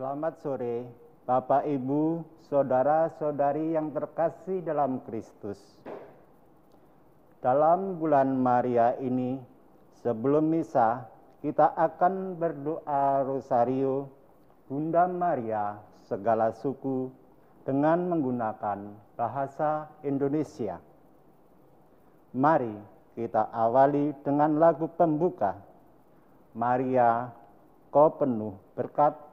Selamat sore, Bapak, Ibu, saudara-saudari yang terkasih dalam Kristus. Dalam bulan Maria ini, sebelum misa, kita akan berdoa rosario Bunda Maria segala suku dengan menggunakan bahasa Indonesia. Mari kita awali dengan lagu pembuka. Maria, kau penuh berkat.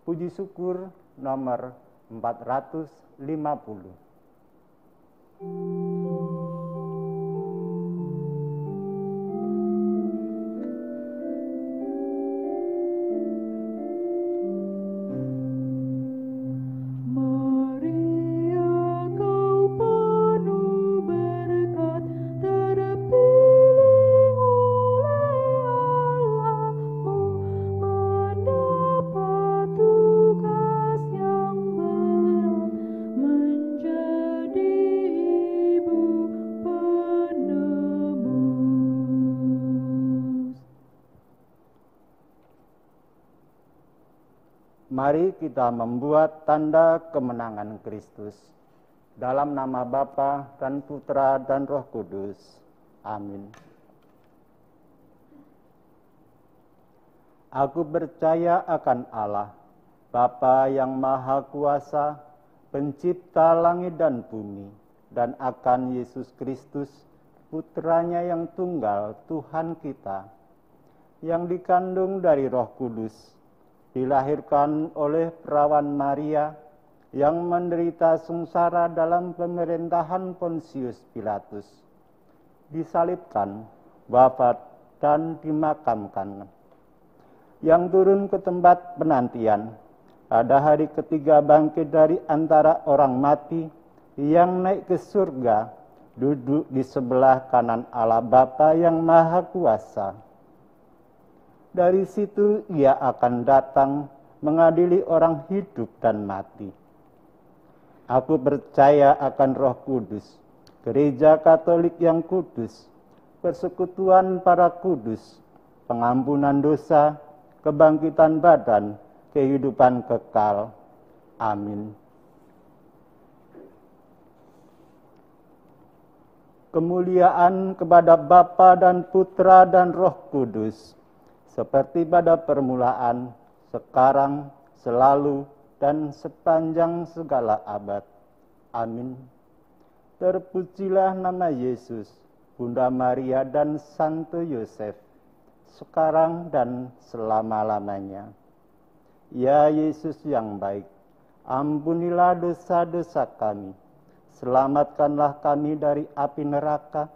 Puji syukur nomor 450. Mari kita membuat tanda kemenangan Kristus. Dalam nama Bapa dan Putra dan Roh Kudus. Amin. Aku percaya akan Allah, Bapa yang Maha Kuasa, pencipta langit dan bumi, dan akan Yesus Kristus, Putranya yang tunggal, Tuhan kita, yang dikandung dari Roh Kudus, dilahirkan oleh perawan Maria, yang menderita sengsara dalam pemerintahan Pontius Pilatus, disalibkan, wafat, dan dimakamkan, yang turun ke tempat penantian, pada hari ketiga bangkit dari antara orang mati, yang naik ke surga, duduk di sebelah kanan Allah Bapa yang Maha Kuasa. Dari situ ia akan datang mengadili orang hidup dan mati. Aku percaya akan Roh Kudus, Gereja Katolik yang kudus, persekutuan para kudus, pengampunan dosa, kebangkitan badan, kehidupan kekal. Amin. Kemuliaan kepada Bapa dan Putra dan Roh Kudus, seperti pada permulaan, sekarang, selalu, dan sepanjang segala abad. Amin. Terpujilah nama Yesus, Bunda Maria dan Santo Yosef, sekarang dan selama-lamanya. Ya Yesus yang baik, ampunilah dosa-dosa kami, selamatkanlah kami dari api neraka,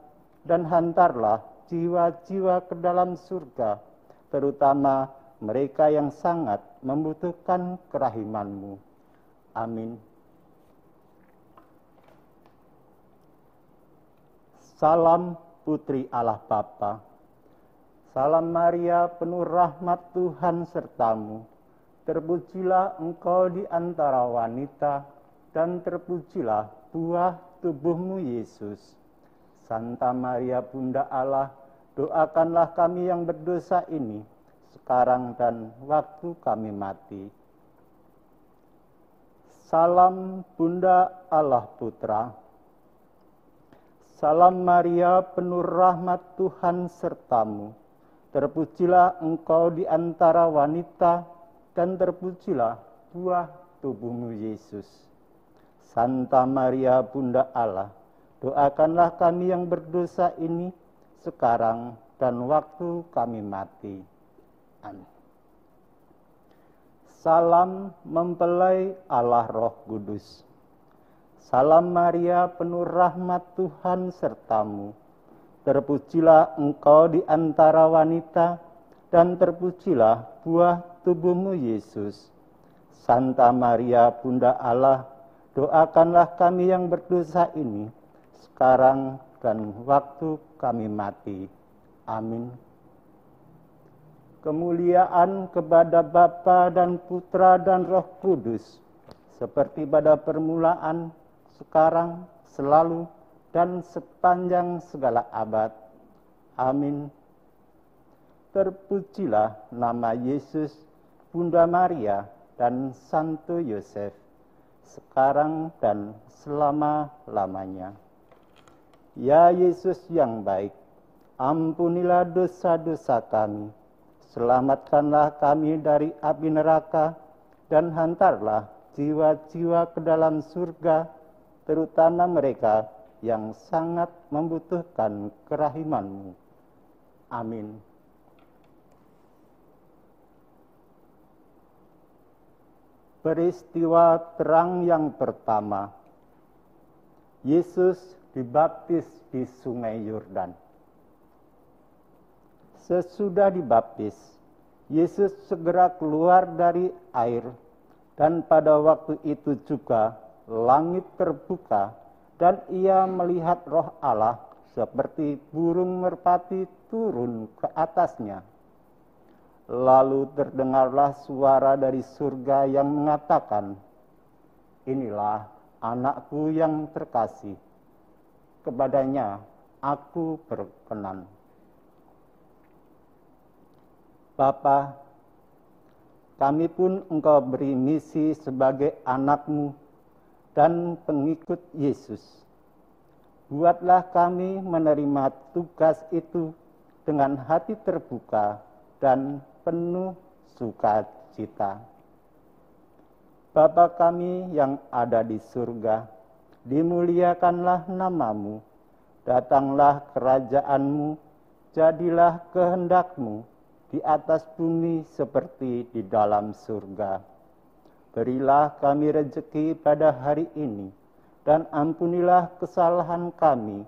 dan hantarlah jiwa-jiwa ke dalam surga, terutama mereka yang sangat membutuhkan kerahiman-Mu. Amin. Salam Putri Allah Bapa. Salam Maria, penuh rahmat Tuhan sertamu. Terpujilah engkau di antara wanita, dan terpujilah buah tubuhmu Yesus. Santa Maria Bunda Allah, doakanlah kami yang berdosa ini, sekarang dan waktu kami mati. Salam Bunda Allah Putra. Salam Maria, penuh rahmat Tuhan sertamu. Terpujilah engkau di antara wanita, dan terpujilah buah tubuhmu Yesus. Santa Maria Bunda Allah, doakanlah kami yang berdosa ini, sekarang dan waktu kami mati. Amin. Salam mempelai Allah Roh Kudus. Salam Maria, penuh rahmat Tuhan sertamu. Terpujilah engkau di antara wanita, dan terpujilah buah tubuhmu Yesus. Santa Maria Bunda Allah, doakanlah kami yang berdosa ini, sekarang dan waktu kami mati. Amin. Kemuliaan kepada Bapa dan Putra dan Roh Kudus, seperti pada permulaan, sekarang, selalu, dan sepanjang segala abad. Amin. Terpujilah nama Yesus, Bunda Maria, dan Santo Yosef, sekarang dan selama-lamanya. Ya Yesus yang baik, ampunilah dosa-dosa kami, selamatkanlah kami dari api neraka, dan hantarlah jiwa-jiwa ke dalam surga, terutama mereka yang sangat membutuhkan kerahiman-Mu. Amin. Peristiwa terang yang pertama, Yesus dibaptis di Sungai Yordan. Sesudah dibaptis, Yesus segera keluar dari air, dan pada waktu itu juga langit terbuka, dan ia melihat Roh Allah seperti burung merpati turun ke atasnya. Lalu terdengarlah suara dari surga yang mengatakan, "Inilah anakku yang terkasih, kepadanya aku berkenan." Bapa, kami pun Engkau beri misi sebagai anak-Mu dan pengikut Yesus. Buatlah kami menerima tugas itu dengan hati terbuka dan penuh sukacita. Bapa kami yang ada di surga, dimuliakanlah nama-Mu, datanglah kerajaan-Mu, jadilah kehendak-Mu di atas bumi seperti di dalam surga. Berilah kami rezeki pada hari ini, dan ampunilah kesalahan kami,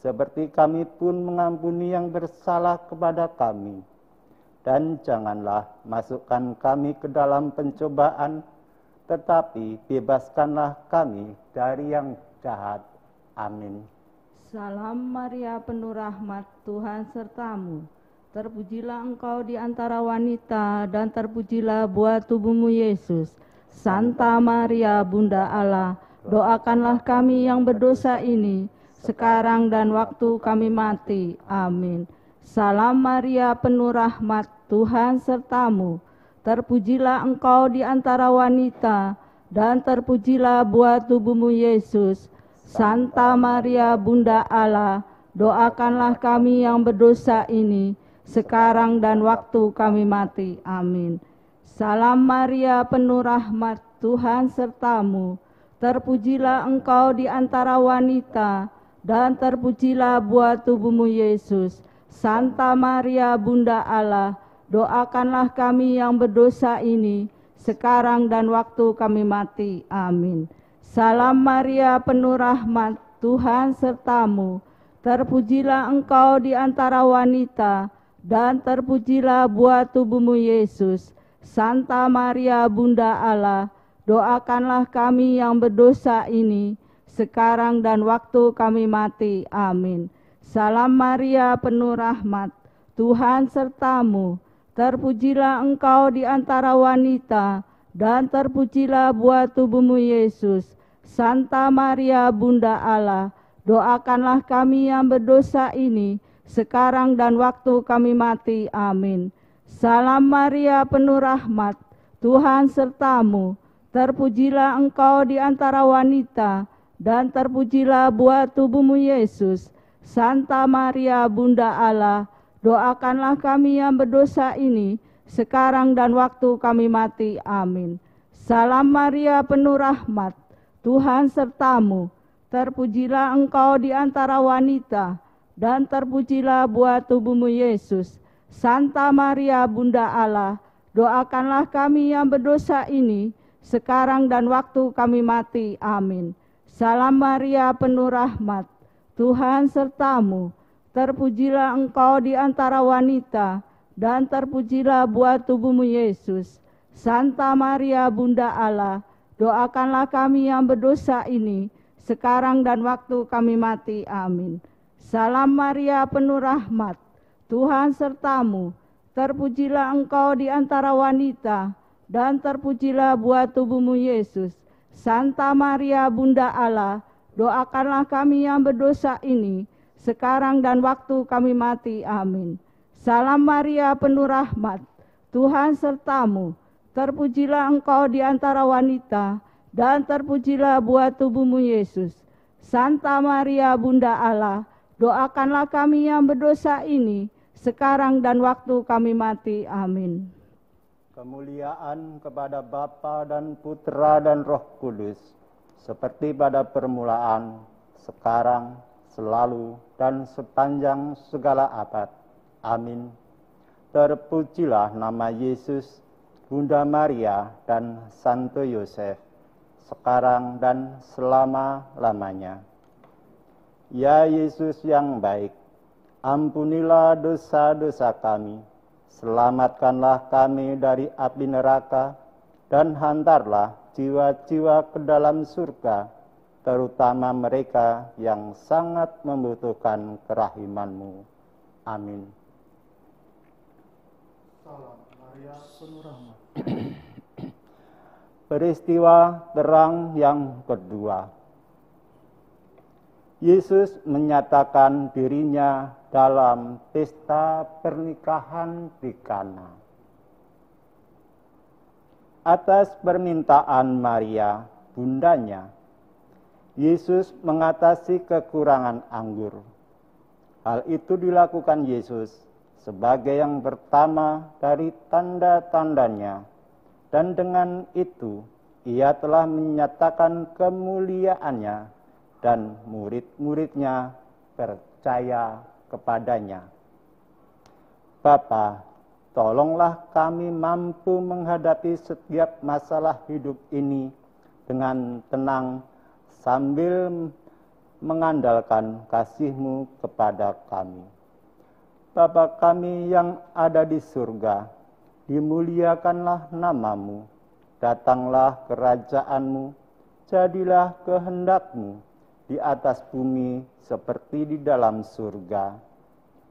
seperti kami pun mengampuni yang bersalah kepada kami. Dan janganlah masukkan kami ke dalam pencobaan, tetapi bebaskanlah kami dari yang jahat. Amin. Salam Maria, penuh rahmat, Tuhan sertamu. Terpujilah engkau di antara wanita, dan terpujilah buah tubuhmu Yesus. Santa Maria, Bunda Allah, doakanlah kami yang berdosa ini, sekarang dan waktu kami mati. Amin. Salam Maria, penuh rahmat, Tuhan sertamu. Terpujilah engkau di antara wanita, dan terpujilah buah tubuhmu Yesus. Santa Maria, Bunda Allah, doakanlah kami yang berdosa ini, sekarang dan waktu kami mati. Amin. Salam Maria, penuh rahmat, Tuhan sertamu. Terpujilah engkau di antara wanita, dan terpujilah buah tubuhmu Yesus. Santa Maria, Bunda Allah, doakanlah kami yang berdosa ini, sekarang dan waktu kami mati. Amin. Salam Maria, penuh rahmat, Tuhan sertamu. Terpujilah engkau di antara wanita, dan terpujilah buah tubuhmu Yesus. Santa Maria, Bunda Allah, doakanlah kami yang berdosa ini, sekarang dan waktu kami mati. Amin. Salam Maria, penuh rahmat, Tuhan sertamu. Terpujilah engkau di antara wanita, dan terpujilah buah tubuhmu Yesus. Santa Maria, Bunda Allah, doakanlah kami yang berdosa ini, sekarang dan waktu kami mati. Amin. Salam Maria, penuh rahmat, Tuhan sertamu. Terpujilah engkau di antara wanita, dan terpujilah buah tubuhmu Yesus. Santa Maria, Bunda Allah, doakanlah kami yang berdosa ini, sekarang dan waktu kami mati. Amin. Salam Maria, penuh rahmat, Tuhan sertamu. Terpujilah engkau di antara wanita, dan terpujilah buah tubuhmu Yesus. Santa Maria, Bunda Allah, doakanlah kami yang berdosa ini, sekarang dan waktu kami mati. Amin. Salam Maria, penuh rahmat, Tuhan sertamu. Terpujilah engkau di antara wanita, dan terpujilah buah tubuhmu Yesus. Santa Maria, Bunda Allah, doakanlah kami yang berdosa ini, sekarang dan waktu kami mati. Amin. Salam Maria, penuh rahmat, Tuhan sertamu. Terpujilah engkau di antara wanita, dan terpujilah buah tubuhmu Yesus. Santa Maria, Bunda Allah, doakanlah kami yang berdosa ini, sekarang dan waktu kami mati. Amin. Salam Maria, penuh rahmat, Tuhan sertamu. terpujilah Engkau di antara wanita, dan terpujilah buah tubuhmu Yesus. Santa Maria Bunda Allah, doakanlah kami yang berdosa ini, sekarang dan waktu kami mati. Amin. Kemuliaan kepada Bapa dan Putra dan Roh Kudus, seperti pada permulaan, sekarang, selalu, dan sepanjang segala abad. Amin. Terpujilah nama Yesus, Bunda Maria, dan Santo Yosef, sekarang dan selama-lamanya. Ya Yesus yang baik, ampunilah dosa-dosa kami, selamatkanlah kami dari api neraka, dan hantarlah jiwa-jiwa ke dalam surga, terutama mereka yang sangat membutuhkan kerahiman-Mu. Amin. Salam Maria penuh rahmat. Peristiwa terang yang kedua. Yesus menyatakan dirinya dalam pesta pernikahan di Kana. Atas permintaan Maria, bundanya, Yesus mengatasi kekurangan anggur. Hal itu dilakukan Yesus sebagai yang pertama dari tanda-tandanya, dan dengan itu ia telah menyatakan kemuliaannya, dan murid-muridnya percaya kepadanya. Bapa, tolonglah kami mampu menghadapi setiap masalah hidup ini dengan tenang sambil mengandalkan kasih-Mu kepada kami. Bapa kami yang ada di surga, dimuliakanlah nama-Mu, datanglah kerajaan-Mu, jadilah kehendak-Mu di atas bumi seperti di dalam surga.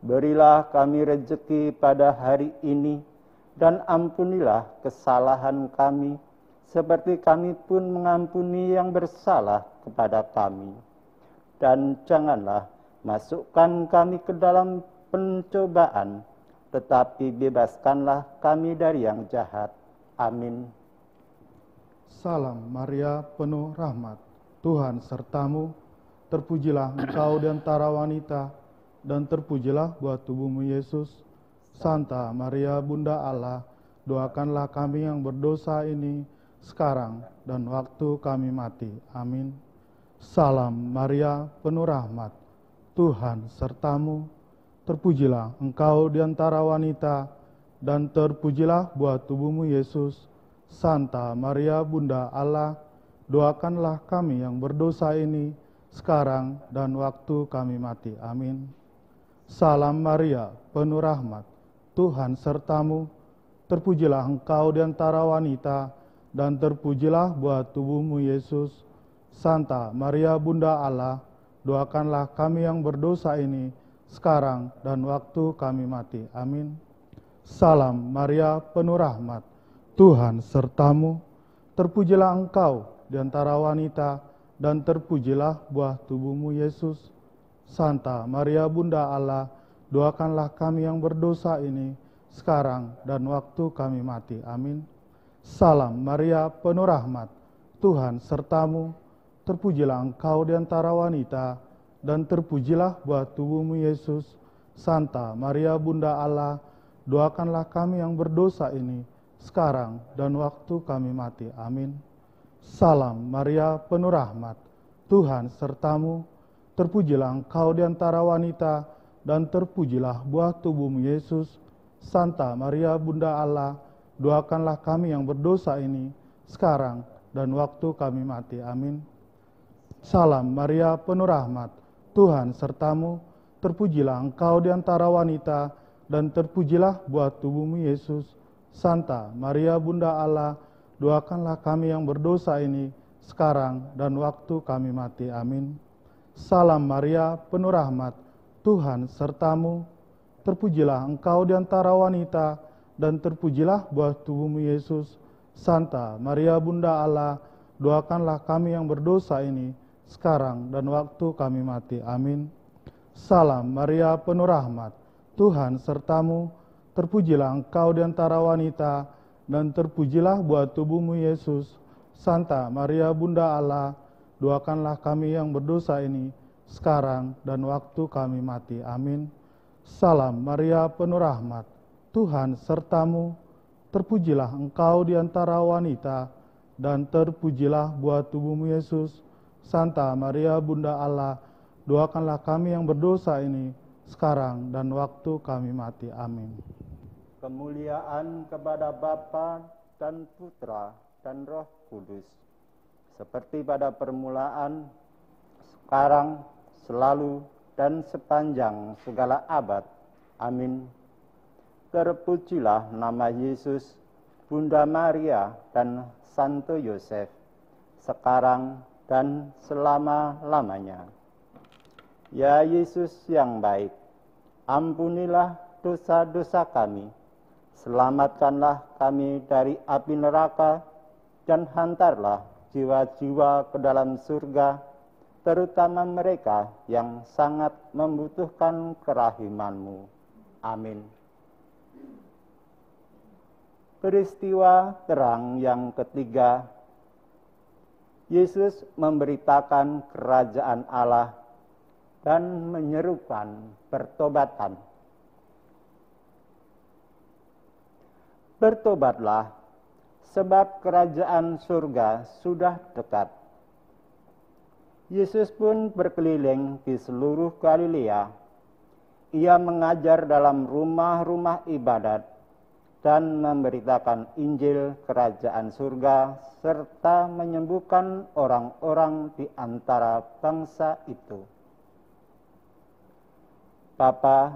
Berilah kami rezeki pada hari ini, dan ampunilah kesalahan kami, seperti kami pun mengampuni yang bersalah kepada kami. Dan janganlah masukkan kami ke dalam pencobaan, tetapi bebaskanlah kami dari yang jahat. Amin. Salam Maria penuh rahmat, Tuhan sertamu. Terpujilah Engkau di antara wanita, dan terpujilah buah tubuhmu Yesus. Santa Maria Bunda Allah, doakanlah kami yang berdosa ini, sekarang dan waktu kami mati. Amin. Salam Maria penuh rahmat, Tuhan sertamu. Terpujilah Engkau di antara wanita, dan terpujilah buah tubuhmu Yesus. Santa Maria Bunda Allah, doakanlah kami yang berdosa ini, sekarang dan waktu kami mati. Amin. Salam Maria penuh rahmat, Tuhan sertamu. Terpujilah Engkau di antara wanita, dan terpujilah buah tubuhmu Yesus. Santa Maria Bunda Allah, doakanlah kami yang berdosa ini, sekarang dan waktu kami mati. Amin. Salam Maria penuh rahmat, Tuhan sertamu. Terpujilah Engkau di antara wanita, dan terpujilah buah tubuhmu Yesus. Santa Maria Bunda Allah, doakanlah kami yang berdosa ini, sekarang dan waktu kami mati. Amin. Salam Maria penuh rahmat, Tuhan sertamu. Terpujilah Engkau di antara wanita, dan terpujilah buah tubuhmu Yesus. Santa Maria Bunda Allah, doakanlah kami yang berdosa ini, sekarang dan waktu kami mati. Amin. Salam Maria penuh rahmat, Tuhan sertamu. Terpujilah Engkau di antara wanita, dan terpujilah buah tubuhmu Yesus. Santa Maria Bunda Allah, doakanlah kami yang berdosa ini, sekarang dan waktu kami mati. Amin. Salam Maria penuh rahmat, Tuhan sertamu. Terpujilah Engkau di antara wanita, dan terpujilah buah tubuhmu Yesus. Santa Maria Bunda Allah, doakanlah kami yang berdosa ini, sekarang dan waktu kami mati. Amin. Salam Maria penuh rahmat, Tuhan sertamu. Terpujilah Engkau di antara wanita, dan terpujilah buah tubuhmu Yesus. Santa Maria Bunda Allah, doakanlah kami yang berdosa ini, sekarang dan waktu kami mati. Amin. Salam Maria penuh rahmat, Tuhan sertamu. Terpujilah Engkau di antara wanita, dan terpujilah buah tubuhmu Yesus. Santa Maria Bunda Allah, doakanlah kami yang berdosa ini, sekarang dan waktu kami mati. Amin. Salam Maria penuh rahmat, Tuhan sertamu, terpujilah engkau di antara wanita, dan terpujilah buah tubuhmu Yesus. Santa Maria Bunda Allah, doakanlah kami yang berdosa ini, sekarang dan waktu kami mati. Amin. Kemuliaan kepada Bapa dan Putra dan Roh Kudus, seperti pada permulaan, sekarang, selalu, dan sepanjang segala abad. Amin. Terpujilah nama Yesus, Bunda Maria, dan Santo Yosef, sekarang dan selama-lamanya. Ya Yesus yang baik, ampunilah dosa-dosa kami, selamatkanlah kami dari api neraka, dan hantarlah jiwa-jiwa ke dalam surga, terutama mereka yang sangat membutuhkan kerahiman-Mu. Amin. Peristiwa terang yang ketiga, Yesus memberitakan kerajaan Allah dan menyerukan pertobatan. Bertobatlah, sebab kerajaan surga sudah dekat. Yesus pun berkeliling di seluruh Galilea. Ia mengajar dalam rumah-rumah ibadat dan memberitakan Injil kerajaan surga serta menyembuhkan orang-orang di antara bangsa itu. Bapa,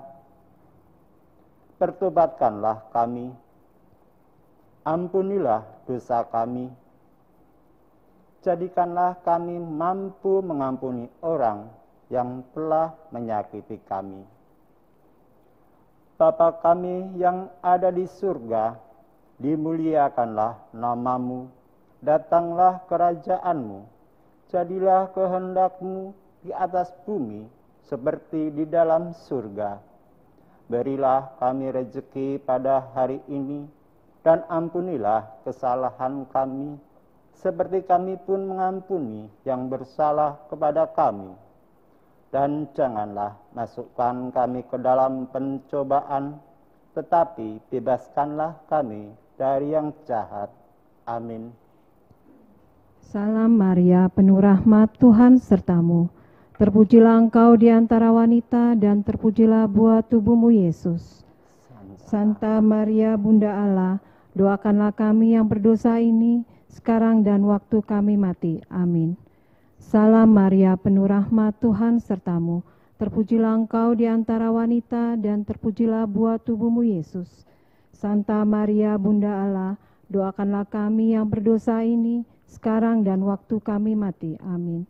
pertobatkanlah kami, ampunilah dosa kami, jadikanlah kami mampu mengampuni orang yang telah menyakiti kami. Bapa kami yang ada di surga, dimuliakanlah nama-Mu, datanglah kerajaan-Mu, jadilah kehendak-Mu di atas bumi seperti di dalam surga. Berilah kami rezeki pada hari ini, dan ampunilah kesalahan kami, seperti kami pun mengampuni yang bersalah kepada kami. Dan janganlah masukkan kami ke dalam pencobaan, tetapi bebaskanlah kami dari yang jahat. Amin. Salam Maria, penuh rahmat, Tuhan sertamu. Terpujilah engkau di antara wanita, dan terpujilah buah tubuhmu Yesus. Santa Maria Bunda Allah, doakanlah kami yang berdosa ini, sekarang dan waktu kami mati. Amin. Salam Maria, penuh rahmat, Tuhan sertamu. Terpujilah engkau di antara wanita, dan terpujilah buah tubuhmu Yesus. Santa Maria Bunda Allah, doakanlah kami yang berdosa ini, sekarang dan waktu kami mati. Amin.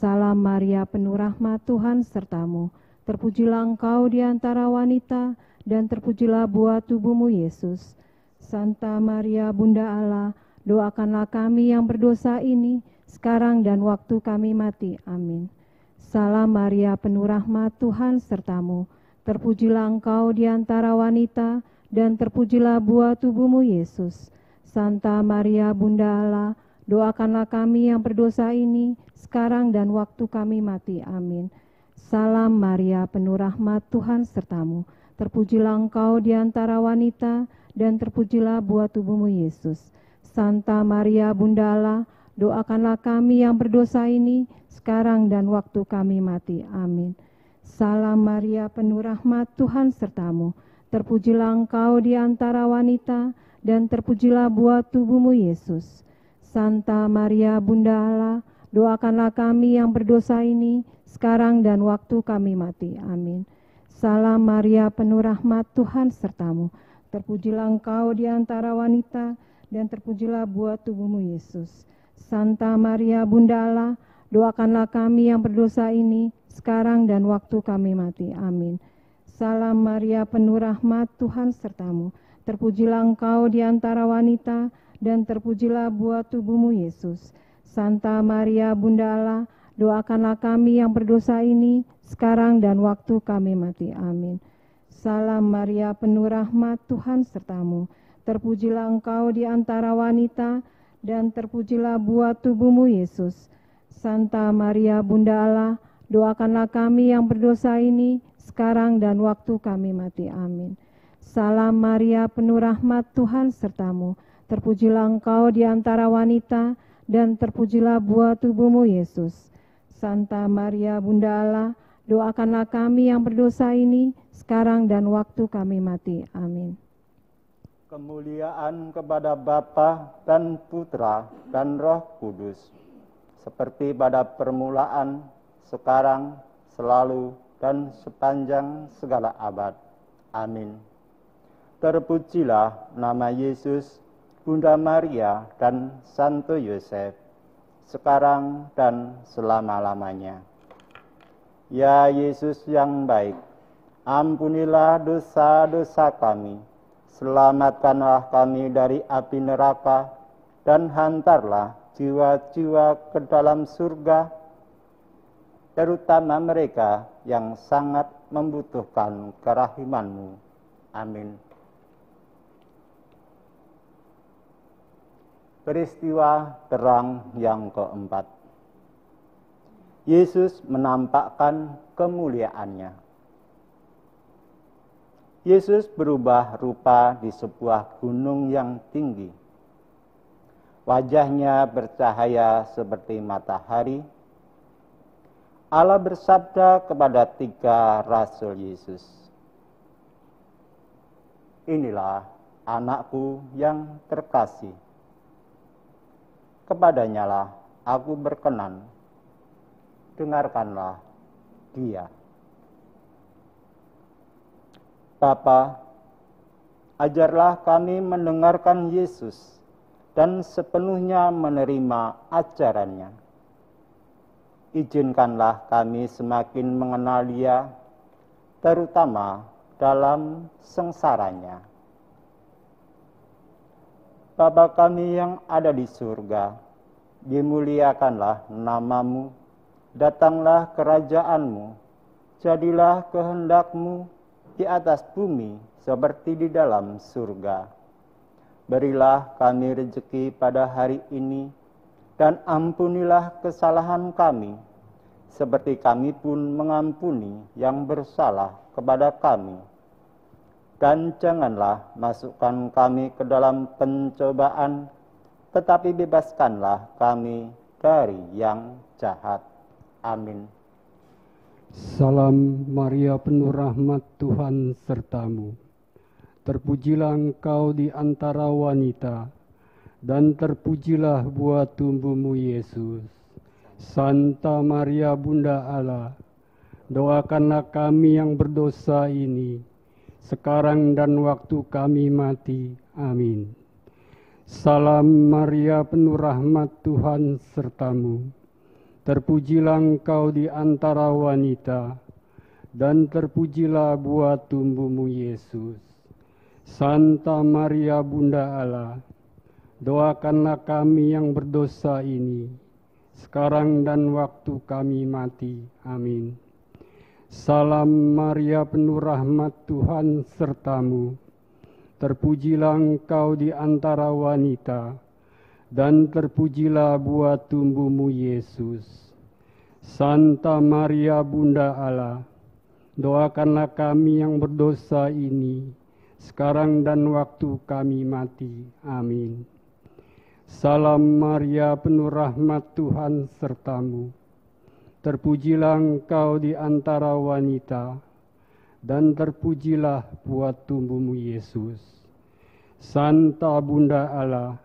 Salam Maria, penuh rahmat, Tuhan sertamu. Terpujilah engkau di antara wanita, dan terpujilah buah tubuhmu Yesus. Santa Maria Bunda Allah, doakanlah kami yang berdosa ini, sekarang dan waktu kami mati. Amin. Salam Maria, penuh rahmat, Tuhan sertamu. Terpujilah engkau di antara wanita, dan terpujilah buah tubuhmu Yesus. Santa Maria Bunda Allah, doakanlah kami yang berdosa ini, sekarang dan waktu kami mati. Amin. Salam Maria, penuh rahmat, Tuhan sertamu. Terpujilah engkau di antara wanita, dan terpujilah buah tubuhmu Yesus. Santa Maria Bunda Allah, doakanlah kami yang berdosa ini, sekarang dan waktu kami mati. Amin. Salam Maria, penuh rahmat, Tuhan sertamu. Terpujilah engkau di antara wanita, dan terpujilah buah tubuhmu Yesus. Santa Maria Bunda Allah, doakanlah kami yang berdosa ini, sekarang dan waktu kami mati. Amin. Salam Maria, penuh rahmat, Tuhan sertamu. Terpujilah engkau di antara wanita, dan terpujilah buah tubuhmu Yesus. Santa Maria Bunda Allah, doakanlah kami yang berdosa ini, sekarang dan waktu kami mati. Amin. Salam Maria, penuh rahmat, Tuhan sertamu. Terpujilah engkau di antara wanita, dan terpujilah buah tubuhmu Yesus. Santa Maria Bunda Allah, doakanlah kami yang berdosa ini, sekarang dan waktu kami mati. Amin. Salam Maria, penuh rahmat, Tuhan sertamu. terpujilah Engkau di antara wanita, dan terpujilah buah tubuhmu, Yesus. Santa Maria, Bunda Allah, doakanlah kami yang berdosa ini, sekarang dan waktu kami mati. Amin. Salam Maria, penuh rahmat, Tuhan sertamu. Terpujilah Engkau di antara wanita, dan terpujilah buah tubuhmu, Yesus. Santa Maria, Bunda Allah, doakanlah kami yang berdosa ini, sekarang dan waktu kami mati. Amin. Kemuliaan kepada Bapa dan Putra dan Roh Kudus, seperti pada permulaan, sekarang, selalu, dan sepanjang segala abad. Amin. Terpujilah nama Yesus, Bunda Maria, dan Santo Yosef, sekarang dan selama-lamanya. Ya Yesus yang baik, ampunilah dosa-dosa kami, selamatkanlah kami dari api neraka, dan hantarlah jiwa-jiwa ke dalam surga, terutama mereka yang sangat membutuhkan kerahiman-Mu. Amin. Peristiwa terang yang keempat. Yesus menampakkan kemuliaannya. Yesus berubah rupa di sebuah gunung yang tinggi. Wajahnya bercahaya seperti matahari. Allah bersabda kepada 3 rasul Yesus, "Inilah anakku yang terkasih. Kepadanyalah aku berkenan. Dengarkanlah dia." Bapa, ajarlah kami mendengarkan Yesus dan sepenuhnya menerima ajarannya. Izinkanlah kami semakin mengenal Dia, terutama dalam sengsaranya. Bapa kami yang ada di surga, dimuliakanlah nama-Mu, datanglah kerajaan-Mu, jadilah kehendak-Mu di atas bumi seperti di dalam surga. Berilah kami rezeki pada hari ini, dan ampunilah kesalahan kami, seperti kami pun mengampuni yang bersalah kepada kami. Dan janganlah masukkan kami ke dalam pencobaan, tetapi bebaskanlah kami dari yang jahat. Amin. Salam Maria, penuh rahmat, Tuhan sertamu. Terpujilah Engkau di antara wanita, dan terpujilah buah tubuhmu, Yesus. Santa Maria, Bunda Allah, doakanlah kami yang berdosa ini, sekarang dan waktu kami mati. Amin. Salam Maria, penuh rahmat, Tuhan sertamu. Terpujilah Engkau di antara wanita, dan terpujilah buah tubuhmu, Yesus. Santa Maria, Bunda Allah, doakanlah kami yang berdosa ini, sekarang dan waktu kami mati. Amin. Salam Maria, penuh rahmat, Tuhan sertamu. Terpujilah Engkau di antara wanita, dan terpujilah buah tubuhmu, Yesus. Santa Maria, Bunda Allah, doakanlah kami yang berdosa ini, sekarang dan waktu kami mati. Amin. Salam Maria, penuh rahmat, Tuhan sertamu. Terpujilah Engkau di antara wanita, dan terpujilah buah tubuhmu, Yesus. Santa Bunda Allah,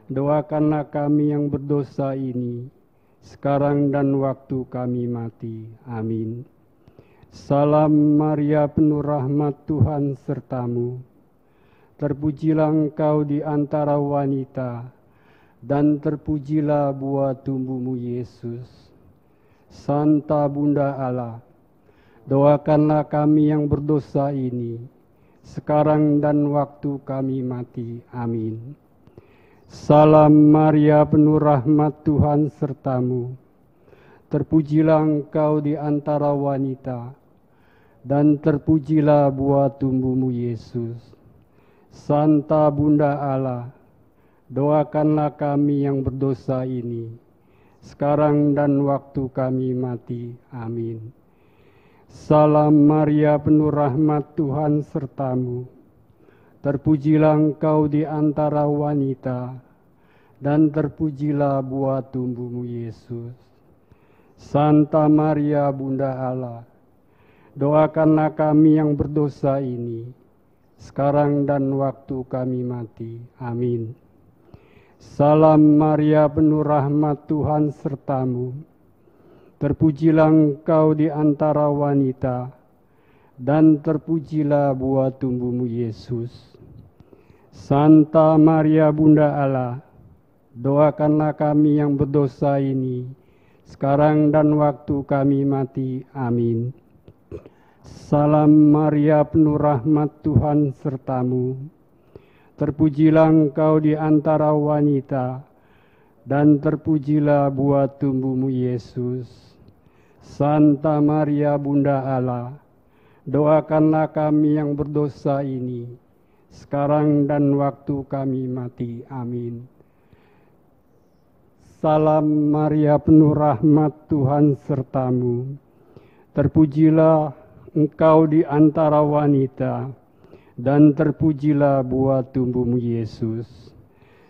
doakanlah kami yang berdosa ini, sekarang dan waktu kami mati. Amin. Salam Maria, penuh rahmat, Tuhan sertamu. Terpujilah Engkau di antara wanita, dan terpujilah buah tubuhmu, Yesus. Santa Bunda Allah, doakanlah kami yang berdosa ini, sekarang dan waktu kami mati. Amin. Salam Maria, penuh rahmat, Tuhan sertamu. Terpujilah Engkau di antara wanita, dan terpujilah buah tubuhmu, Yesus. Santa Bunda Allah, doakanlah kami yang berdosa ini, sekarang dan waktu kami mati. Amin. Salam Maria, penuh rahmat, Tuhan sertamu. Terpujilah engkau di antara wanita, dan terpujilah buah tubuhmu Yesus. Santa Maria, Bunda Allah, doakanlah kami yang berdosa ini, sekarang dan waktu kami mati. Amin. Salam Maria, penuh rahmat, Tuhan sertamu. Terpujilah engkau di antara wanita, dan terpujilah buah tubuhmu Yesus. Santa Maria, Bunda Allah, doakanlah kami yang berdosa ini, sekarang dan waktu kami mati. Amin. Salam Maria, penuh rahmat, Tuhan sertamu. Terpujilah engkau di antara wanita, dan terpujilah buah tubuhmu Yesus. Santa Maria, Bunda Allah, doakanlah kami yang berdosa ini, sekarang dan waktu kami mati. Amin. Salam Maria, penuh rahmat, Tuhan sertamu. Terpujilah engkau di antara wanita, dan terpujilah buah tubuhmu Yesus.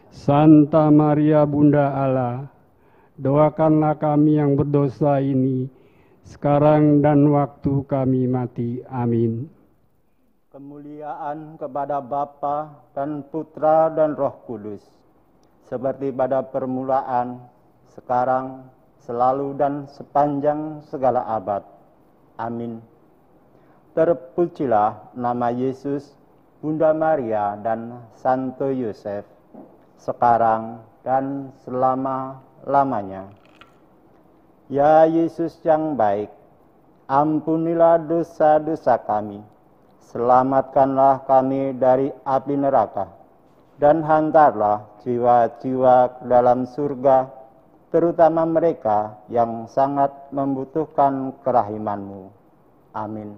Santa Maria, Bunda Allah, doakanlah kami yang berdosa ini, sekarang dan waktu kami mati. Amin. Kemuliaan kepada Bapa dan Putra dan Roh Kudus, seperti pada permulaan, sekarang, selalu dan sepanjang segala abad. Amin. Terpujilah nama Yesus, Bunda Maria dan Santo Yosef, sekarang dan selama-lamanya. Ya Yesus yang baik, ampunilah dosa-dosa kami, selamatkanlah kami dari api neraka, dan hantarlah jiwa-jiwa ke dalam surga, terutama mereka yang sangat membutuhkan kerahiman-Mu. Amin.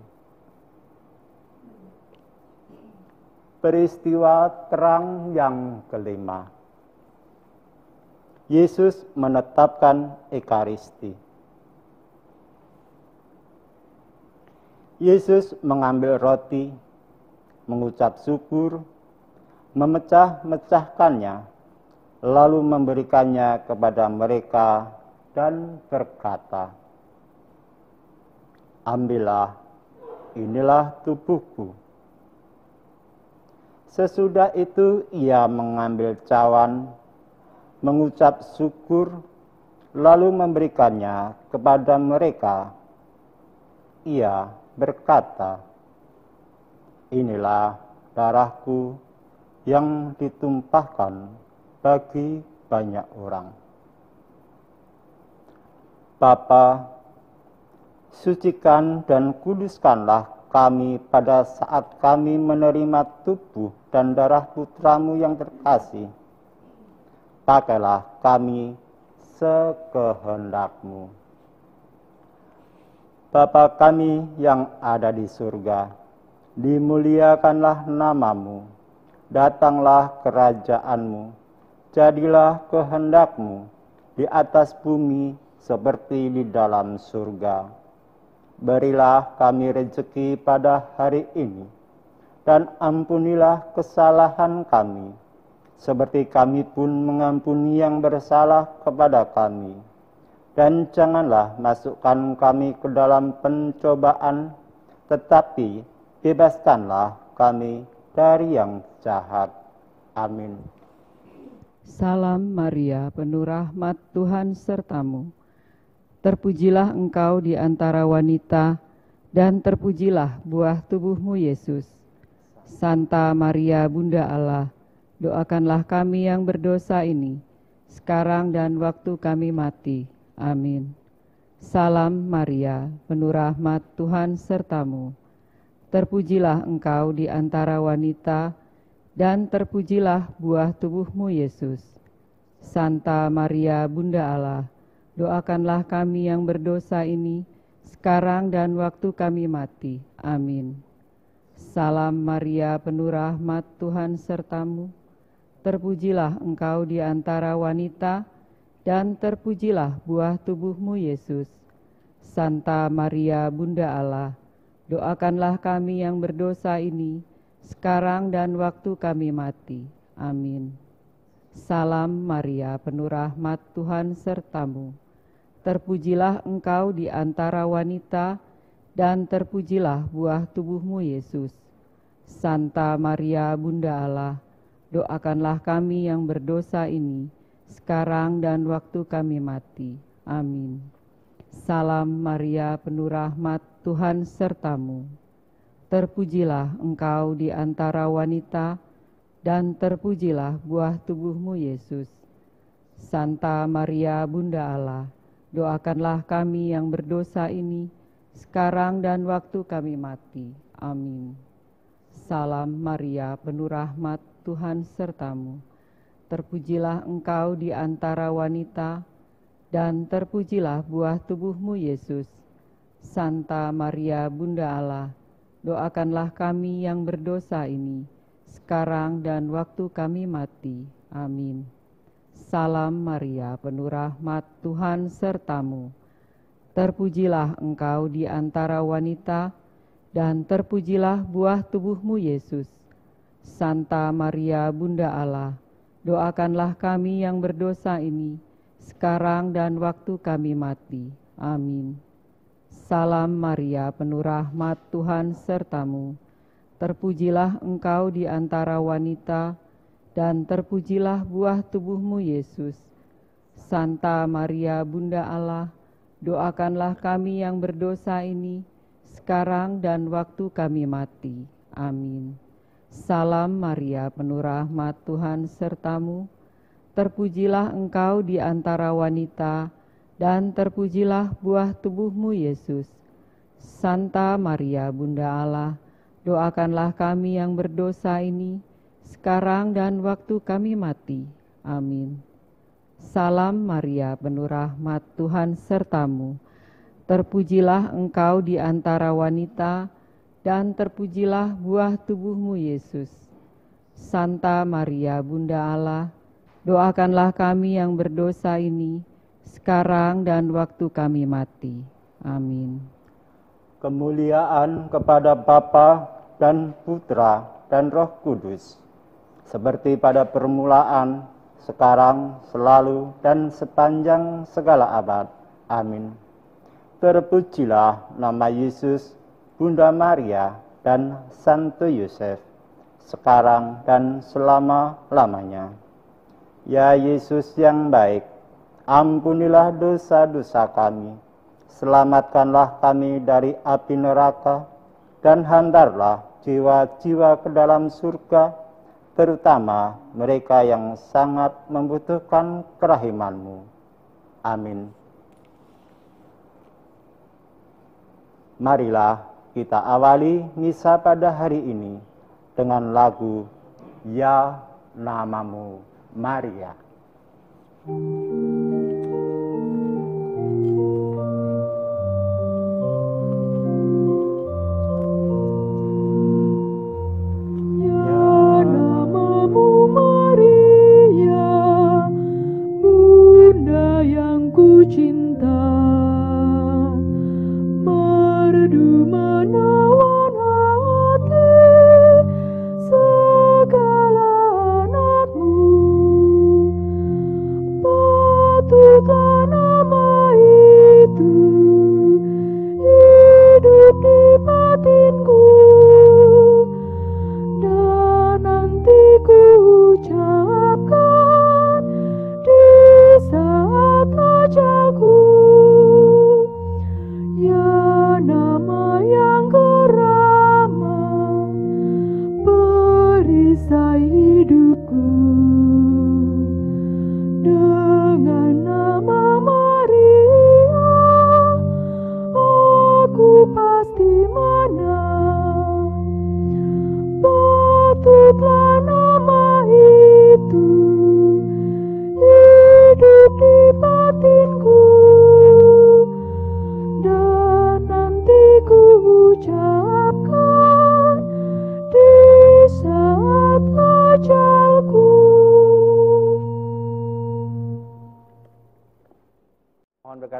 Peristiwa terang yang kelima. Yesus menetapkan Ekaristi. Yesus mengambil roti, mengucap syukur, memecah-mecahkannya, lalu memberikannya kepada mereka dan berkata, "Ambillah, inilah tubuhku." Sesudah itu ia mengambil cawan, mengucap syukur, lalu memberikannya kepada mereka. Ia berkata, "Inilah darahku yang ditumpahkan bagi banyak orang." Bapa, sucikan dan kuduskanlah kami pada saat kami menerima tubuh dan darah Putramu yang terkasih. Pakailah kami sekehendak-Mu. Bapa kami yang ada di surga, dimuliakanlah nama-Mu, datanglah kerajaan-Mu, jadilah kehendak-Mu di atas bumi seperti di dalam surga. Berilah kami rezeki pada hari ini, dan ampunilah kesalahan kami, seperti kami pun mengampuni yang bersalah kepada kami. Dan janganlah masukkan kami ke dalam pencobaan, tetapi bebaskanlah kami dari yang jahat. Amin. Salam Maria, penuh rahmat, Tuhan sertamu. Terpujilah engkau di antara wanita, dan terpujilah buah tubuhmu Yesus. Santa Maria, Bunda Allah, doakanlah kami yang berdosa ini, sekarang dan waktu kami mati. Amin. Salam Maria, penuh rahmat, Tuhan sertamu. Terpujilah engkau di antara wanita, dan terpujilah buah tubuhmu Yesus. Santa Maria, Bunda Allah, doakanlah kami yang berdosa ini, sekarang dan waktu kami mati. Amin. Salam Maria, penuh rahmat, Tuhan sertamu. Terpujilah engkau di antara wanita, dan terpujilah buah tubuhmu, Yesus. Santa Maria, Bunda Allah, doakanlah kami yang berdosa ini, sekarang dan waktu kami mati. Amin. Salam Maria, penuh rahmat, Tuhan sertamu. Terpujilah engkau di antara wanita, dan terpujilah buah tubuhmu, Yesus. Santa Maria, Bunda Allah, doakanlah kami yang berdosa ini, sekarang dan waktu kami mati. Amin. Salam Maria, penuh rahmat, Tuhan sertamu. Terpujilah engkau di antara wanita, dan terpujilah buah tubuhmu, Yesus. Santa Maria, Bunda Allah, doakanlah kami yang berdosa ini, sekarang dan waktu kami mati. Amin. Salam Maria, penuh rahmat, Tuhan sertamu. Terpujilah engkau di antara wanita, dan terpujilah buah tubuhmu, Yesus. Santa Maria, Bunda Allah, doakanlah kami yang berdosa ini, sekarang dan waktu kami mati. Amin. Salam Maria, penuh rahmat, Tuhan sertamu. Terpujilah engkau di antara wanita, dan terpujilah buah tubuhmu, Yesus. Santa Maria, Bunda Allah, doakanlah kami yang berdosa ini, sekarang dan waktu kami mati. Amin. Salam Maria, penuh rahmat, Tuhan sertamu. Terpujilah engkau di antara wanita, dan terpujilah buah tubuhmu, Yesus. Santa Maria, Bunda Allah, doakanlah kami yang berdosa ini, sekarang dan waktu kami mati. Amin. Salam Maria, penuh rahmat, Tuhan sertamu. Terpujilah engkau di antara wanita, dan terpujilah buah tubuhmu, Yesus. Santa Maria, Bunda Allah, doakanlah kami yang berdosa ini, sekarang dan waktu kami mati. Amin. Salam Maria, penuh rahmat, Tuhan sertamu. Terpujilah engkau di antara wanita, dan terpujilah buah tubuhmu, Yesus. Santa Maria, Bunda Allah, doakanlah kami yang berdosa ini, sekarang dan waktu kami mati. Amin. Kemuliaan kepada Bapa dan Putra dan Roh Kudus, seperti pada permulaan, sekarang, selalu, dan sepanjang segala abad. Amin. Terpujilah nama Yesus, Bunda Maria, dan Santo Yosef, sekarang dan selama-lamanya. Ya Yesus yang baik, ampunilah dosa-dosa kami, selamatkanlah kami dari api neraka, dan hantarlah jiwa-jiwa ke dalam surga, terutama mereka yang sangat membutuhkan kerahiman-Mu. Amin. Marilah kita awali misa pada hari ini dengan lagu Ya Namamu Maria. Segala anakmu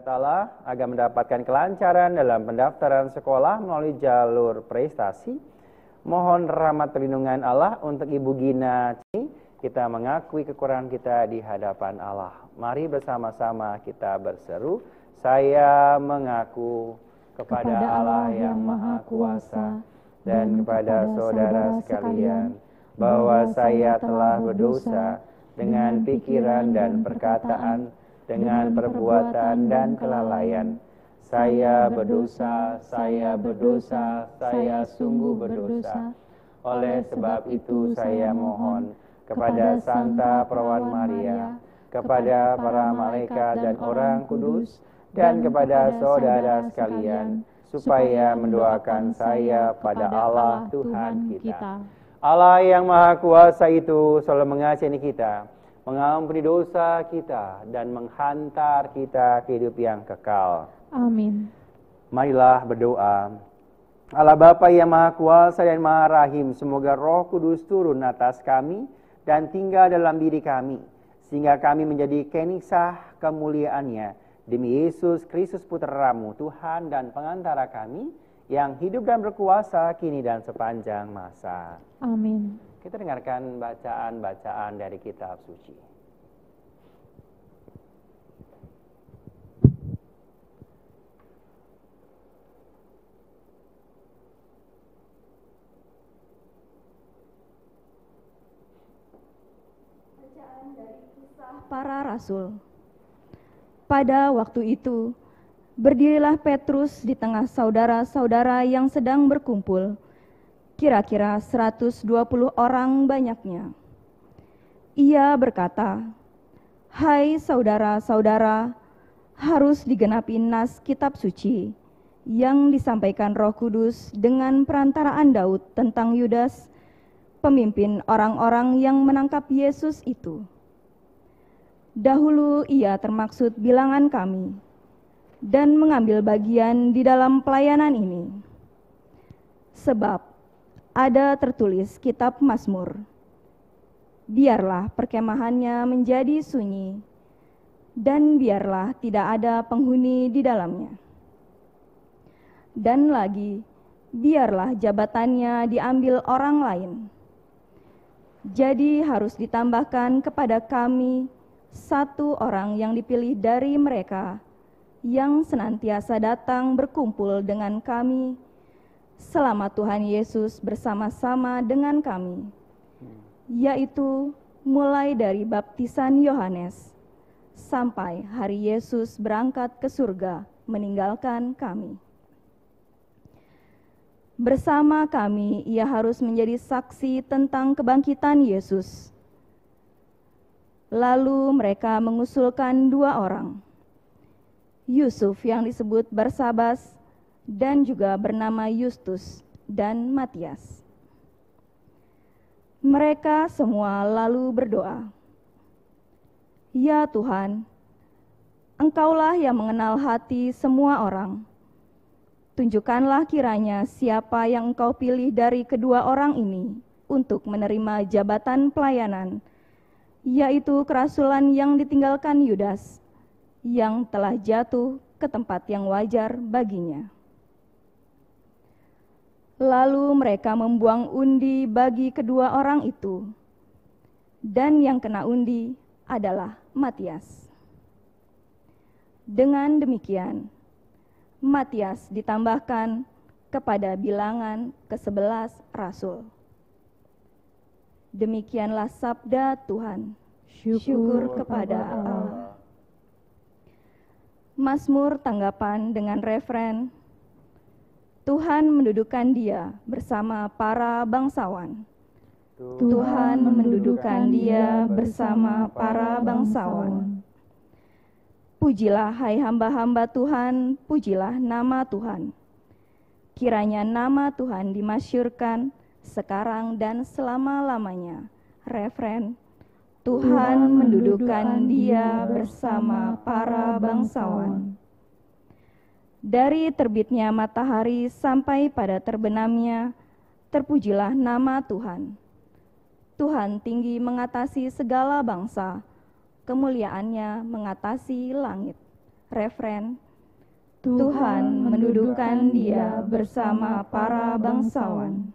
berkat Allah agar mendapatkan kelancaran dalam pendaftaran sekolah melalui jalur prestasi. Mohon rahmat perlindungan Allah untuk Ibu Gina. Kita mengakui kekurangan kita di hadapan Allah. Mari bersama-sama kita berseru, saya mengaku kepada Allah yang Maha Kuasa dan kepada saudara sekalian bahwa saya telah berdosa dengan pikiran dan perkataan, dengan perbuatan dan kelalaian. Saya berdosa, saya berdosa, saya sungguh berdosa. Oleh sebab itu saya mohon kepada Santa Perawan Maria, kepada para malaikat dan orang kudus, dan kepada saudara sekalian, supaya mendoakan saya pada Allah Tuhan kita. Allah yang Maha Kuasa itu selalu mengasihani kita, mengampuni dosa kita, dan menghantar kita ke hidup yang kekal. Amin. Marilah berdoa. Allah Bapa yang Maha Kuasa dan Maha Rahim, semoga Roh Kudus turun atas kami dan tinggal dalam diri kami, sehingga kami menjadi kenisah kemuliaan-Nya. Demi Yesus Kristus Putra-Mu, Tuhan dan pengantara kami, yang hidup dan berkuasa kini dan sepanjang masa. Amin. Kita dengarkan bacaan-bacaan dari kitab suci. Bacaan dari Kisah Para Rasul. Pada waktu itu, berdirilah Petrus di tengah saudara-saudara yang sedang berkumpul, kira-kira 120 orang banyaknya. Ia berkata, "Hai saudara-saudara, harus digenapi nas kitab suci yang disampaikan Roh Kudus dengan perantaraan Daud tentang Yudas, pemimpin orang-orang yang menangkap Yesus itu. Dahulu ia termaksud bilangan kami dan mengambil bagian di dalam pelayanan ini. Sebab ada tertulis kitab Mazmur, biarlah perkemahannya menjadi sunyi, dan biarlah tidak ada penghuni di dalamnya. Dan lagi, biarlah jabatannya diambil orang lain. Jadi harus ditambahkan kepada kami satu orang yang dipilih dari mereka, yang senantiasa datang berkumpul dengan kami selama Tuhan Yesus bersama-sama dengan kami, yaitu mulai dari baptisan Yohanes sampai hari Yesus berangkat ke surga meninggalkan kami. Bersama kami ia harus menjadi saksi tentang kebangkitan Yesus." Lalu mereka mengusulkan 2 orang, Yusuf yang disebut Barsabas dan juga bernama Justus dan Matias. Mereka semua lalu berdoa, "Ya Tuhan, Engkaulah yang mengenal hati semua orang. Tunjukkanlah kiranya siapa yang Engkau pilih dari kedua orang ini untuk menerima jabatan pelayanan, yaitu kerasulan yang ditinggalkan Yudas, yang telah jatuh ke tempat yang wajar baginya." Lalu mereka membuang undi bagi kedua orang itu, dan yang kena undi adalah Matias. Dengan demikian, Matias ditambahkan kepada bilangan ke-11 rasul. Demikianlah sabda Tuhan. Syukur kepada Allah. Mazmur tanggapan dengan referen, Tuhan mendudukan dia bersama para bangsawan. Tuhan mendudukan dia bersama para bangsawan. Pujilah hai hamba-hamba Tuhan, pujilah nama Tuhan. Kiranya nama Tuhan dimasyhurkan sekarang dan selama-lamanya. Referen, Tuhan mendudukan dia bersama para bangsawan. Dari terbitnya matahari sampai pada terbenamnya, terpujilah nama Tuhan. Tuhan tinggi mengatasi segala bangsa, kemuliaannya mengatasi langit. Refren, Tuhan mendudukan dia bersama para bangsawan.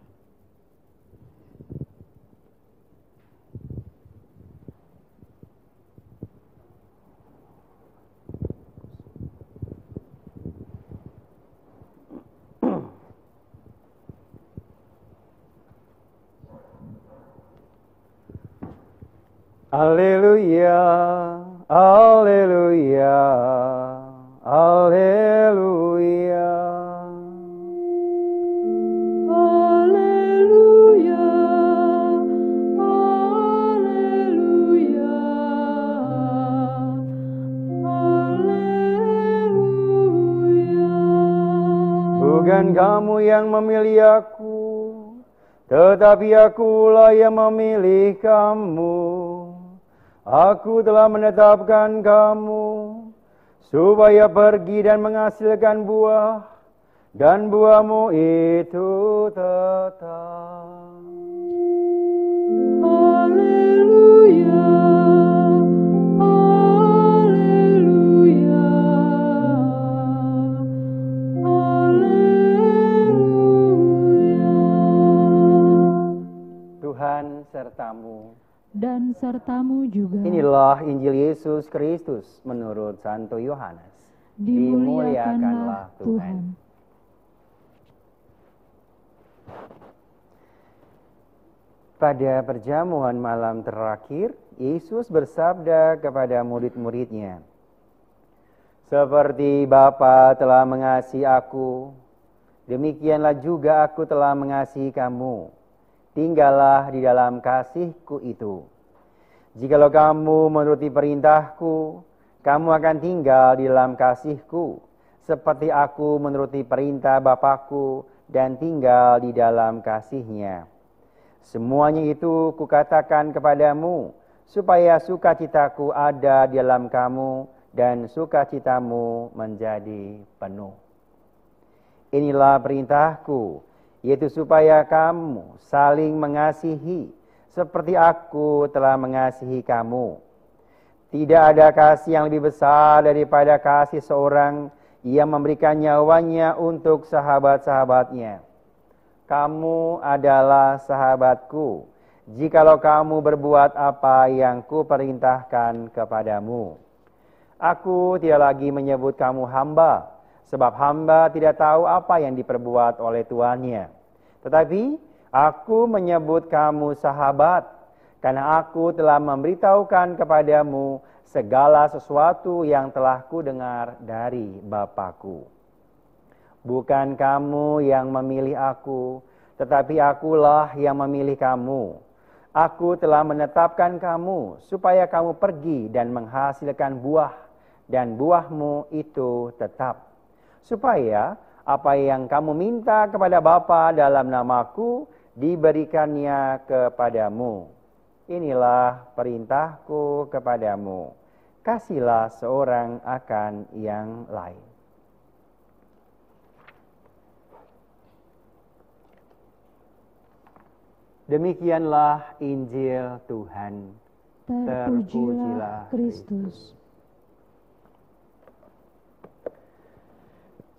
Haleluya, haleluya, haleluya. Haleluya, haleluya, haleluya. Bukan kamu yang memilih aku, tetapi akulah yang memilih kamu. Aku telah menetapkan kamu supaya pergi dan menghasilkan buah, dan buahmu itu tetap. Haleluya, haleluya, haleluya. Tuhan sertamu. Dan sertamu juga. Inilah Injil Yesus Kristus menurut Santo Yohanes. Dimuliakanlah Tuhan. Pada perjamuan malam terakhir, Yesus bersabda kepada murid-muridnya, "Seperti Bapa telah mengasihi aku, demikianlah juga aku telah mengasihi kamu. Tinggallah di dalam kasih-Ku itu. Jikalau kamu menuruti perintah-Ku, kamu akan tinggal di dalam kasih-Ku, seperti aku menuruti perintah Bapa-Ku dan tinggal di dalam kasih-Nya. Semuanya itu Kukatakan kepadamu, supaya sukacita-Ku ada di dalam kamu dan sukacitamu menjadi penuh. Inilah perintah-Ku, yaitu supaya kamu saling mengasihi, seperti aku telah mengasihi kamu. Tidak ada kasih yang lebih besar daripada kasih seorang yang memberikan nyawanya untuk sahabat-sahabatnya. Kamu adalah sahabatku, jikalau kamu berbuat apa yang Kuperintahkan kepadamu. Aku tidak lagi menyebut kamu hamba, sebab hamba tidak tahu apa yang diperbuat oleh tuannya. Tetapi aku menyebut kamu sahabat, karena aku telah memberitahukan kepadamu segala sesuatu yang telah Kudengar dari Bapa-Ku. Bukan kamu yang memilih aku, tetapi akulah yang memilih kamu. Aku telah menetapkan kamu, supaya kamu pergi dan menghasilkan buah, dan buahmu itu tetap. Supaya apa yang kamu minta kepada Bapa dalam nama-Ku diberikannya kepadamu. Inilah perintah-Ku kepadamu. Kasihlah seorang akan yang lain." Demikianlah Injil Tuhan. Terpujilah Kristus.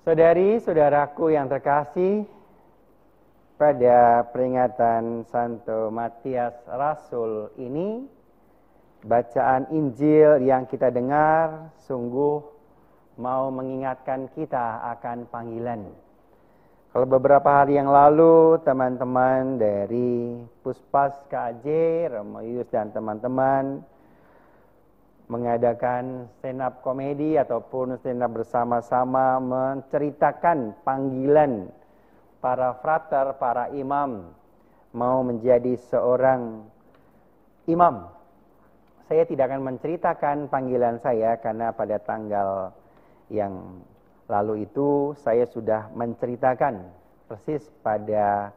Saudari-saudaraku yang terkasih, pada peringatan Santo Matias Rasul ini, bacaan Injil yang kita dengar sungguh mau mengingatkan kita akan panggilan. Kalau beberapa hari yang lalu teman-teman dari Puspas KJ, Romoius dan teman-teman mengadakan stand up komedi ataupun stand up bersama-sama menceritakan panggilan para frater, para imam mau menjadi seorang imam. Saya tidak akan menceritakan panggilan saya karena pada tanggal yang lalu itu saya sudah menceritakan persis pada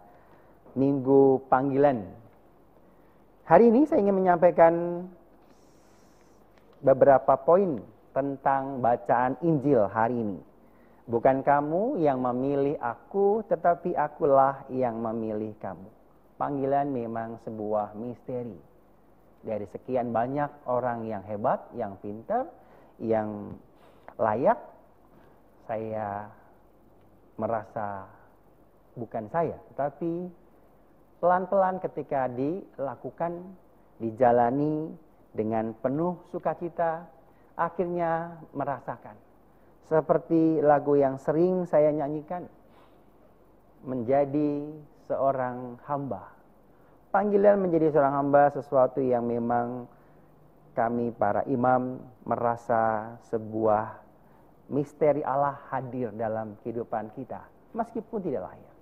minggu panggilan. Hari ini saya ingin menyampaikan beberapa poin tentang bacaan Injil hari ini. Bukan kamu yang memilih aku, tetapi akulah yang memilih kamu. Panggilan memang sebuah misteri. Dari sekian banyak orang yang hebat, yang pintar, yang layak, saya merasa bukan saya, tapi pelan-pelan ketika dilakukan, dijalani dengan penuh sukacita, akhirnya merasakan. Seperti lagu yang sering saya nyanyikan, menjadi seorang hamba. Panggilan menjadi seorang hamba sesuatu yang memang kami para imam merasa sebuah misteri Allah hadir dalam kehidupan kita, meskipun tidak layak.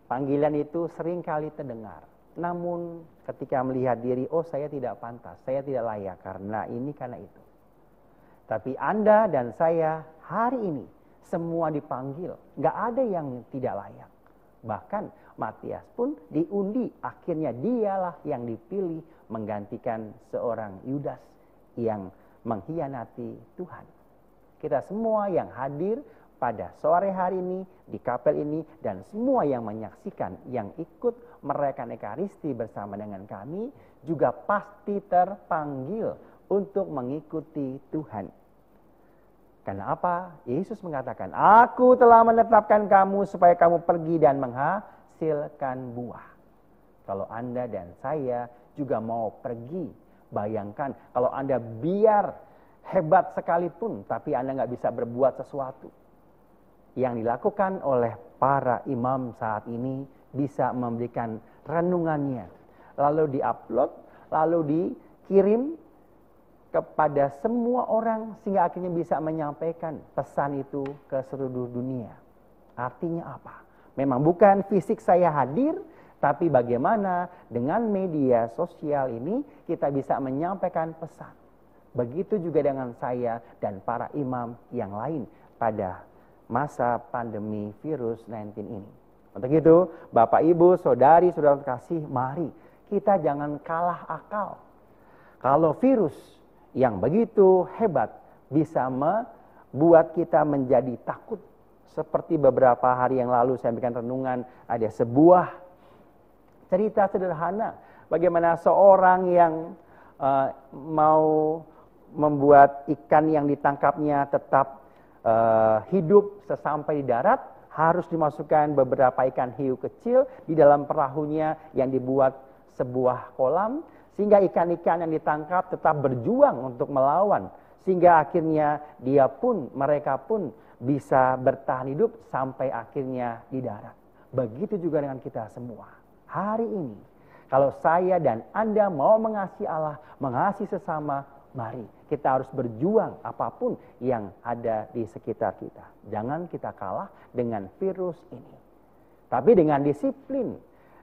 Panggilan itu sering kali terdengar, namun ketika melihat diri, oh saya tidak pantas, saya tidak layak karena ini, karena itu. Tapi Anda dan saya hari ini semua dipanggil, nggak ada yang tidak layak. Bahkan Matias pun diundi, akhirnya dialah yang dipilih menggantikan seorang Yudas yang mengkhianati Tuhan. Kita semua yang hadir pada sore hari ini di kapel ini dan semua yang menyaksikan, yang ikut merayakan Ekaristi bersama dengan kami juga pasti terpanggil untuk mengikuti Tuhan. Karena apa? Yesus mengatakan, aku telah menetapkan kamu supaya kamu pergi dan menghasilkan buah. Kalau Anda dan saya juga mau pergi, bayangkan kalau Anda biar hebat sekalipun, tapi Anda nggak bisa berbuat sesuatu. Yang dilakukan oleh para imam saat ini bisa memberikan renungannya, lalu diupload, lalu dikirim kepada semua orang sehingga akhirnya bisa menyampaikan pesan itu ke seluruh dunia. Artinya apa? Memang bukan fisik saya hadir, tapi bagaimana dengan media sosial ini kita bisa menyampaikan pesan. Begitu juga dengan saya dan para imam yang lain pada masa pandemi virus 19 ini. Untuk itu, Bapak, Ibu, Saudari, Saudara kasih, mari kita jangan kalah akal. Kalau virus yang begitu hebat bisa membuat kita menjadi takut. Seperti beberapa hari yang lalu saya berikan renungan, ada sebuah cerita sederhana bagaimana seorang yang mau membuat ikan yang ditangkapnya tetap hidup sesampai di darat, harus dimasukkan beberapa ikan hiu kecil di dalam perahunya yang dibuat sebuah kolam, sehingga ikan-ikan yang ditangkap tetap berjuang untuk melawan, sehingga akhirnya mereka pun bisa bertahan hidup sampai akhirnya di darat. Begitu juga dengan kita semua. Hari ini, kalau saya dan Anda mau mengasihi Allah, mengasihi sesama, mari kita harus berjuang apapun yang ada di sekitar kita. Jangan kita kalah dengan virus ini. Tapi dengan disiplin,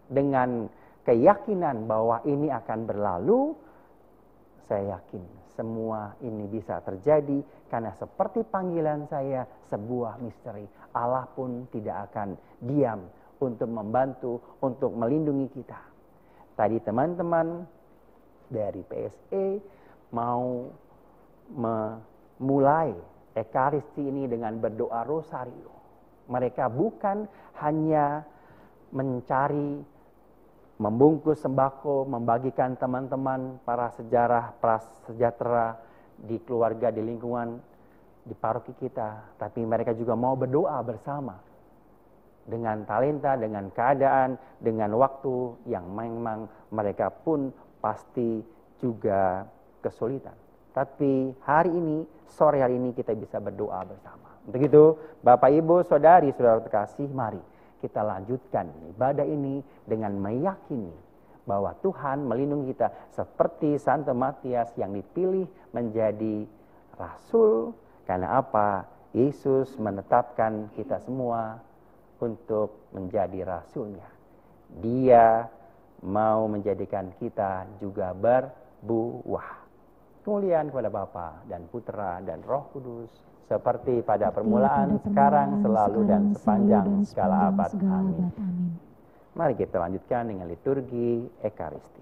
dengan keyakinan bahwa ini akan berlalu, saya yakin semua ini bisa terjadi karena seperti panggilan saya, sebuah misteri. Allah pun tidak akan diam untuk membantu, untuk melindungi kita. Tadi teman-teman dari PSE mau memulai Ekaristi ini dengan berdoa rosario. Mereka bukan hanya mencari membungkus sembako, membagikan teman-teman para prasejahtera di keluarga, di lingkungan, di paroki kita. Tapi mereka juga mau berdoa bersama. Dengan talenta, dengan keadaan, dengan waktu yang memang mereka pun pasti juga kesulitan. Tapi hari ini, sore hari ini kita bisa berdoa bersama. Untuk itu, Bapak, Ibu, Saudari, Saudara terkasih, mari kita lanjutkan ibadah ini dengan meyakini bahwa Tuhan melindungi kita seperti Santo Matias yang dipilih menjadi rasul. Karena apa? Yesus menetapkan kita semua untuk menjadi rasulnya. Dia mau menjadikan kita juga berbuah. Kemuliaan kepada Bapa dan Putra dan Roh Kudus, seperti pada permulaan, sekarang, selalu, dan sepanjang segala abad. Amin. Mari kita lanjutkan dengan liturgi Ekaristi.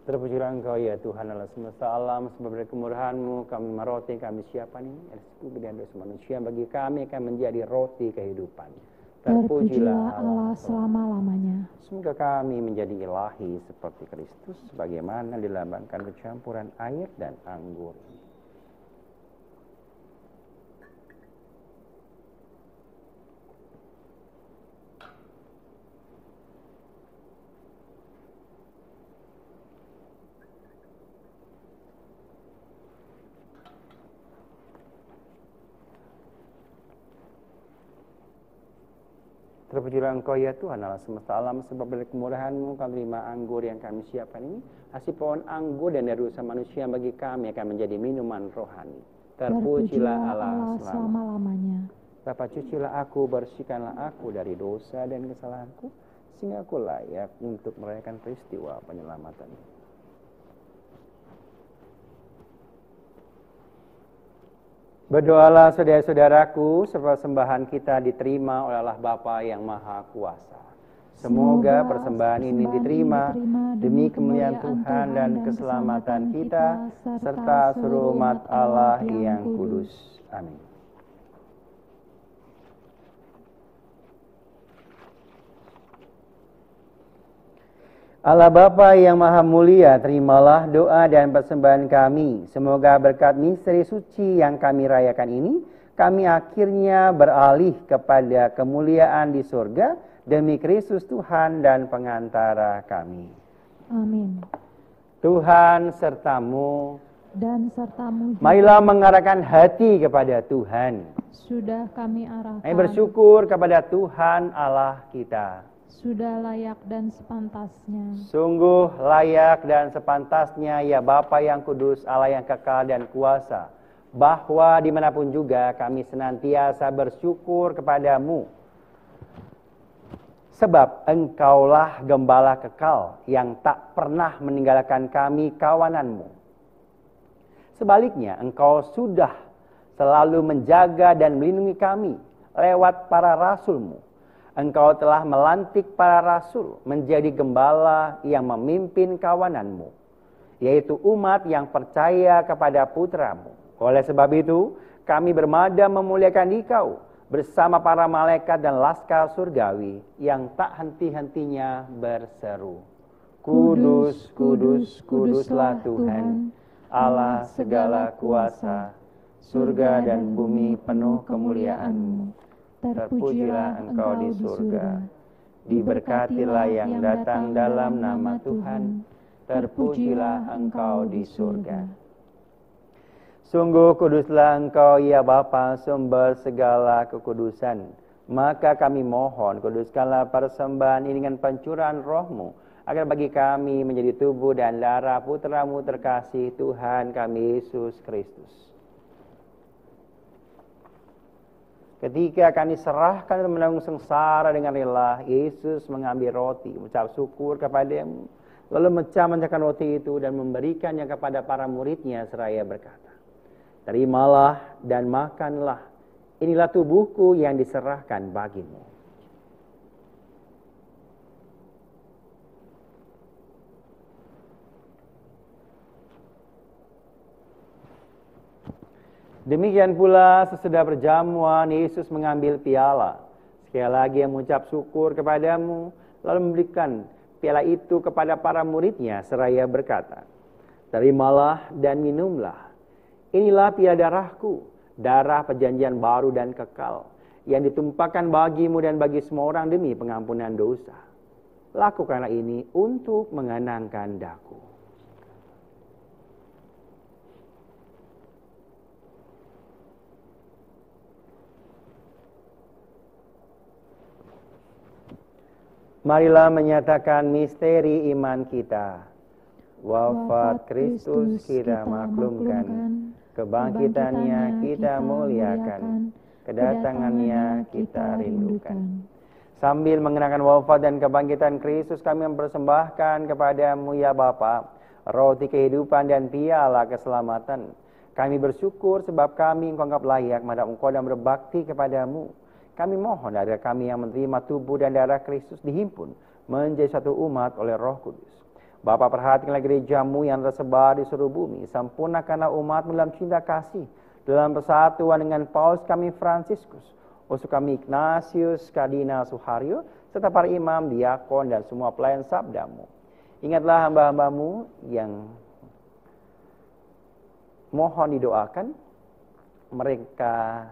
Terpujilah Engkau ya Tuhan Allah semesta alam, sebab dari kemurahan-Mu kami menerima roti yang kami siapkan ini, rezeki dan dosa manusia bagi kami akan menjadi roti kehidupan. Terpujilah Allah selama-lamanya. Semoga kami menjadi ilahi seperti Kristus, sebagaimana dilambangkan kecampuran air dan anggur. Terpujilah Engkau ya Tuhan Allah semesta alam, sebab dari kemurahan-Mu kami terima anggur yang kami siapkan ini, hasil pohon anggur dan dari dosa manusia bagi kami akan menjadi minuman rohani. Terpujilah Allah selama-lamanya. Bapa, cucilah aku, bersihkanlah aku dari dosa dan kesalahanku, sehingga aku layak untuk merayakan peristiwa penyelamatan. Berdoalah saudara-saudaraku, persembahan kita diterima oleh Allah Bapa yang Maha Kuasa. Semoga persembahan ini diterima demi kemuliaan Tuhan dan keselamatan kita, serta seluruh umat Allah yang kudus. Amin. Allah Bapa yang Maha Mulia, terimalah doa dan persembahan kami. Semoga berkat misteri suci yang kami rayakan ini, kami akhirnya beralih kepada kemuliaan di surga demi Kristus Tuhan dan pengantara kami. Amin. Tuhan sertamu dan sertamu juga. Marilah mengarahkan hati kepada Tuhan. Sudah kami arahkan. Kami bersyukur kepada Tuhan Allah kita. Sudah layak dan sepantasnya. Sungguh layak dan sepantasnya ya Bapa yang kudus, Allah yang kekal dan kuasa, bahwa dimanapun juga kami senantiasa bersyukur kepadamu. Sebab Engkaulah gembala kekal yang tak pernah meninggalkan kami kawananmu. Sebaliknya Engkau sudah selalu menjaga dan melindungi kami lewat para rasul-Mu. Engkau telah melantik para rasul menjadi gembala yang memimpin kawanan-Mu, yaitu umat yang percaya kepada putra-Mu. Oleh sebab itu, kami bermada memuliakan Dikau bersama para malaikat dan laskar surgawi yang tak henti-hentinya berseru, Kudus, kudus, kuduslah Tuhan, Allah segala kuasa, surga dan bumi penuh kemuliaan-Mu. Terpujilah Engkau di surga, diberkatilah yang datang dalam nama Tuhan, terpujilah Engkau di surga. Sungguh kuduslah Engkau ya Bapa, sumber segala kekudusan. Maka kami mohon, kuduskanlah persembahan ini dengan pencurahan Roh-Mu, agar bagi kami menjadi tubuh dan darah Putra-Mu terkasih, Tuhan kami Yesus Kristus. Ketika akan diserahkan untuk menanggung sengsara dengan rela, Yesus mengambil roti, mengucap syukur kepada-Mu, lalu memecah-mecahkan roti itu dan memberikannya kepada para murid-Nya seraya berkata, Terimalah dan makanlah, inilah tubuhku yang diserahkan bagimu. Demikian pula sesudah perjamuan, Yesus mengambil piala. Sekali lagi yang mengucap syukur kepadamu, lalu memberikan piala itu kepada para murid-Nya seraya berkata, Terimalah dan minumlah. Inilah piala darahku, darah perjanjian baru dan kekal, yang ditumpahkan bagimu dan bagi semua orang demi pengampunan dosa. Lakukanlah ini untuk mengenangkan daku. Marilah menyatakan misteri iman kita. Wafat Kristus kita maklumkan, kebangkitannya kita muliakan, kedatangannya kita rindukan. Sambil mengenangkan wafat dan kebangkitan Kristus, kami mempersembahkan kepada-Mu ya Bapa, roti kehidupan dan piala keselamatan. Kami bersyukur sebab kami Engkau anggap layak menghadap Engkau dan berbakti kepada-Mu. Kami mohon agar kami yang menerima tubuh dan darah Kristus dihimpun menjadi satu umat oleh Roh Kudus. Bapa, perhatikanlah gerejamu yang tersebar di seluruh bumi. Sempurnakanlah umatmu dalam cinta kasih, dalam persatuan dengan Paus kami Fransiskus, uskup kami Ignatius, Kardinal Suharyo, serta para imam, diakon, dan semua pelayan sabdamu. Ingatlah hamba-hambamu yang mohon didoakan, mereka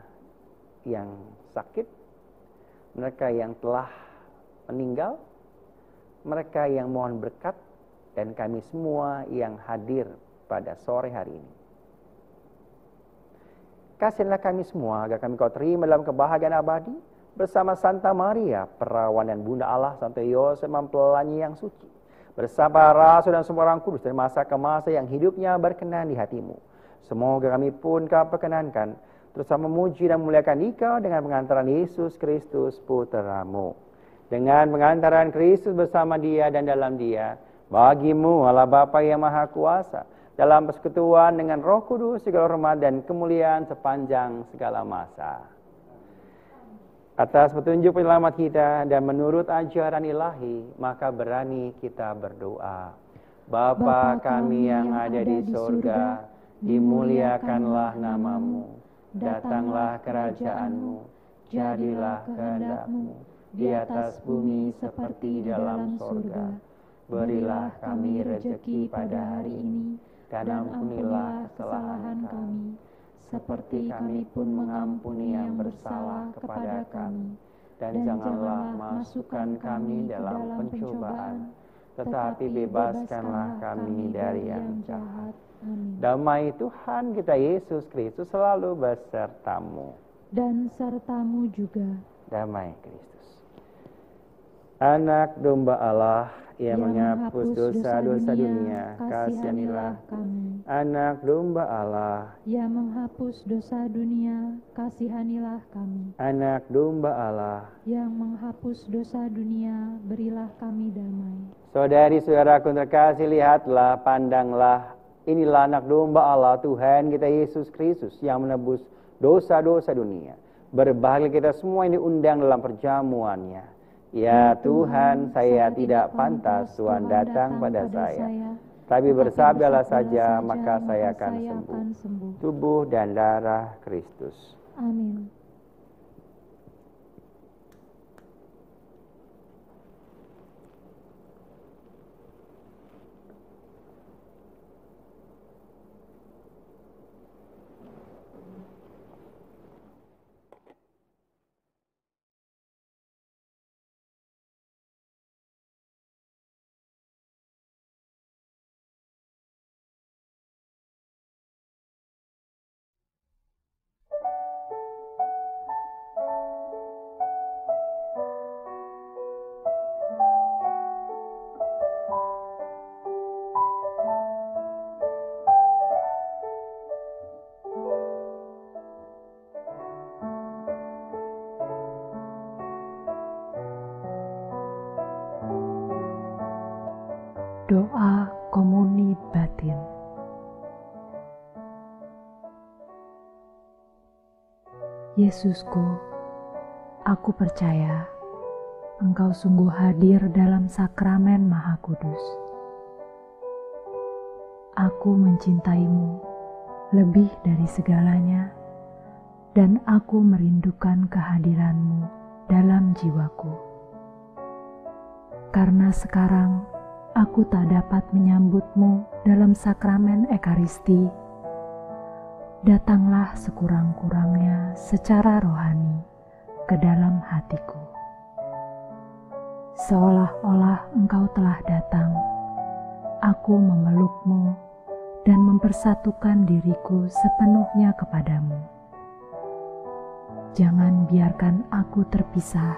yang sakit, mereka yang telah meninggal, mereka yang mohon berkat, dan kami semua yang hadir pada sore hari ini. Kasihilah kami semua agar kami kau terima dalam kebahagiaan abadi bersama Santa Maria, perawan dan Bunda Allah, Santo Yosef mempelai yang suci, bersama rasul dan semua orang kudus dari masa ke masa yang hidupnya berkenan di hatimu. Semoga kami pun kau perkenankan terus memuji dan memuliakan Dikau dengan pengantaran Yesus Kristus Putramu. Dengan pengantaran Kristus bersama Dia dan dalam Dia, bagimu Allah Bapa yang Maha Kuasa, dalam persekutuan dengan Roh Kudus, segala hormat dan kemuliaan sepanjang segala masa. Atas petunjuk penyelamat kita dan menurut ajaran ilahi, maka berani kita berdoa. Bapa kami yang ada di surga, dimuliakanlah namamu. Datanglah kerajaanmu, jadilah kehendak-Mu di atas bumi seperti di dalam surga. Berilah kami rezeki pada hari ini, dan ampunilah kesalahan kami, seperti kami pun mengampuni yang bersalah kepada kami. Dan janganlah masukkan kami dalam pencobaan, tetapi bebaskanlah kami dari yang jahat. Amin. Damai Tuhan kita Yesus Kristus selalu besertamu. Dan sertamu juga. Damai Kristus. Anak domba Allah yang menghapus dosa-dosa dunia, kasihanilah kami. Anak domba Allah yang menghapus dosa dunia, kasihanilah kami. Anak domba Allah yang menghapus dosa dunia, berilah kami damai. Saudari-saudaraku terkasih, lihatlah, pandanglah, inilah anak domba Allah, Tuhan kita Yesus Kristus yang menebus dosa-dosa dunia. Berbahagia kita semua yang diundang dalam perjamuannya. Ya Tuhan, saya tidak pantas Tuhan datang pada saya, tapi bersabdalah saja, maka saya akan sembuh. Tubuh dan darah Kristus. Amin. Doa komuni batin. Yesusku, aku percaya Engkau sungguh hadir dalam sakramen Maha Kudus. Aku mencintaimu lebih dari segalanya, dan aku merindukan kehadiranmu dalam jiwaku. Karena sekarang aku tak dapat menyambutmu dalam sakramen Ekaristi. Datanglah sekurang-kurangnya secara rohani ke dalam hatiku. Seolah-olah Engkau telah datang, aku memelukmu dan mempersatukan diriku sepenuhnya kepadamu. Jangan biarkan aku terpisah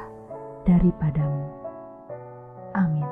daripadamu. Amin.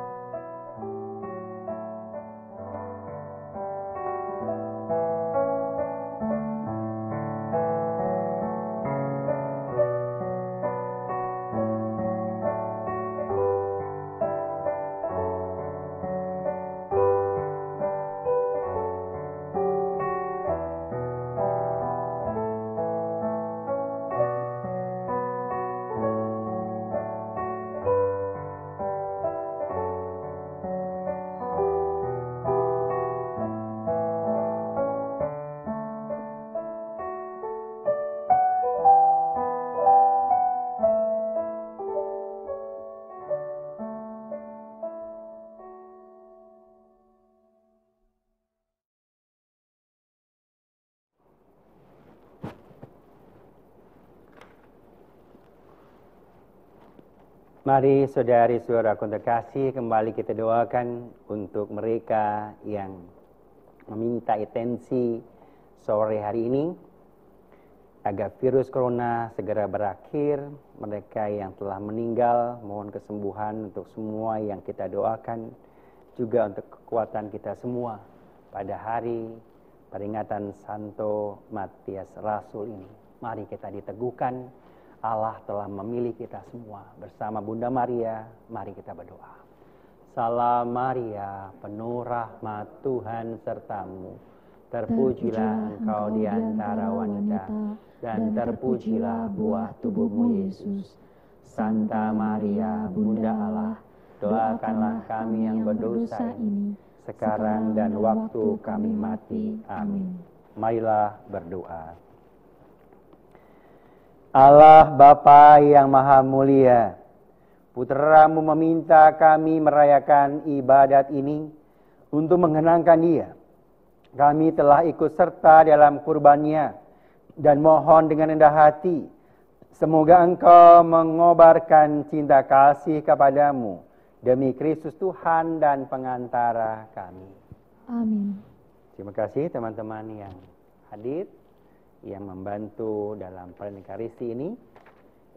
Mari saudari-saudaraku terkasih, kembali kita doakan untuk mereka yang meminta intensi sore hari ini agar virus corona segera berakhir. Mereka yang telah meninggal, mohon kesembuhan untuk semua yang kita doakan, juga untuk kekuatan kita semua pada hari peringatan Santo Matias Rasul ini. Mari kita diteguhkan, Allah telah memilih kita semua. Bersama Bunda Maria, mari kita berdoa. Salam Maria, penuh rahmat, Tuhan sertamu. Terpujilah engkau di antara wanita, dan terpujilah buah tubuhmu Yesus. Santa Maria, Bunda Allah, doakanlah kami yang berdosa ini, sekarang dan waktu kami mati. Amin. Marilah berdoa. Allah Bapa yang Maha Mulia, Putra-Mu meminta kami merayakan ibadat ini untuk mengenangkan Dia. Kami telah ikut serta dalam kurbannya dan mohon dengan rendah hati, semoga Engkau mengobarkan cinta kasih kepadamu demi Kristus Tuhan dan pengantara kami. Amin. Terima kasih teman-teman yang hadir, yang membantu dalam perayaan Ekaristi ini,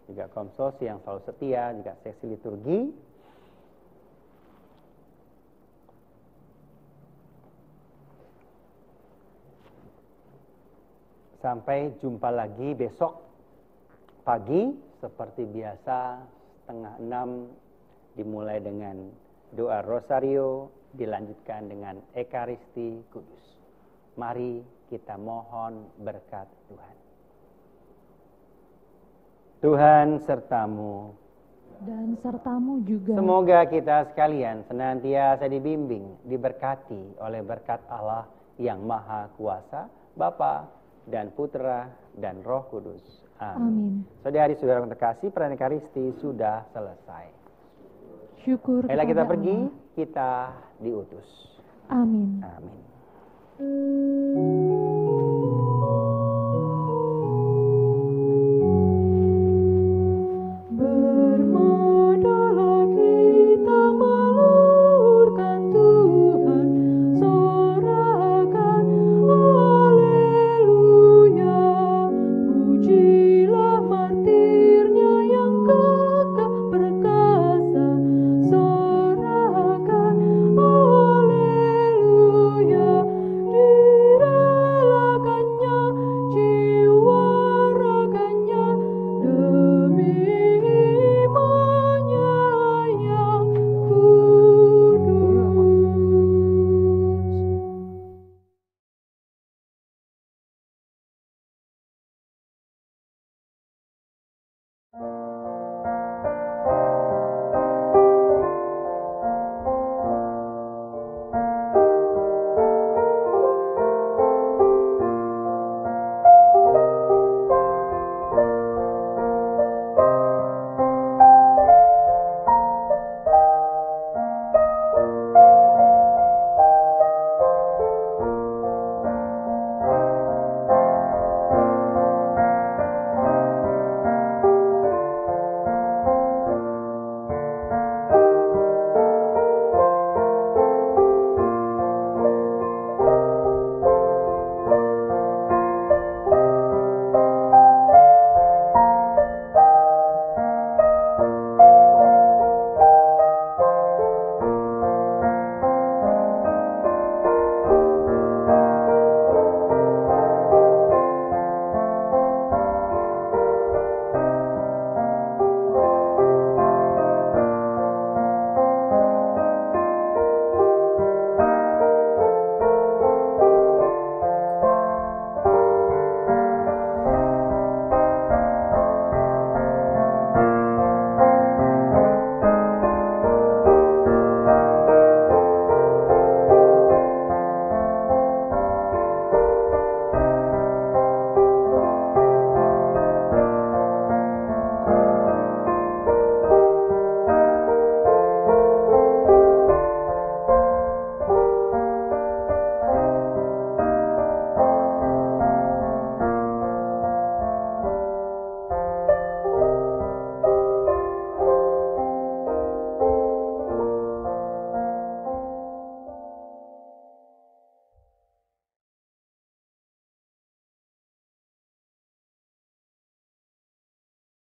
juga konsos yang selalu setia, juga seksi liturgi. Sampai jumpa lagi besok pagi seperti biasa 5:30 dimulai dengan doa rosario, dilanjutkan dengan Ekaristi Kudus. Mari kita mohon berkat Tuhan. Tuhan sertamu. Dan sertamu juga. Semoga kita sekalian senantiasa dibimbing, diberkati oleh berkat Allah yang Maha Kuasa, Bapa dan Putra dan Roh Kudus. Amin. Saudari-saudara yang terkasih, perayaan Ekaristi sudah selesai. Syukur Ayolah kita kepada pergi, Allah. kita diutus. Amin. Amin.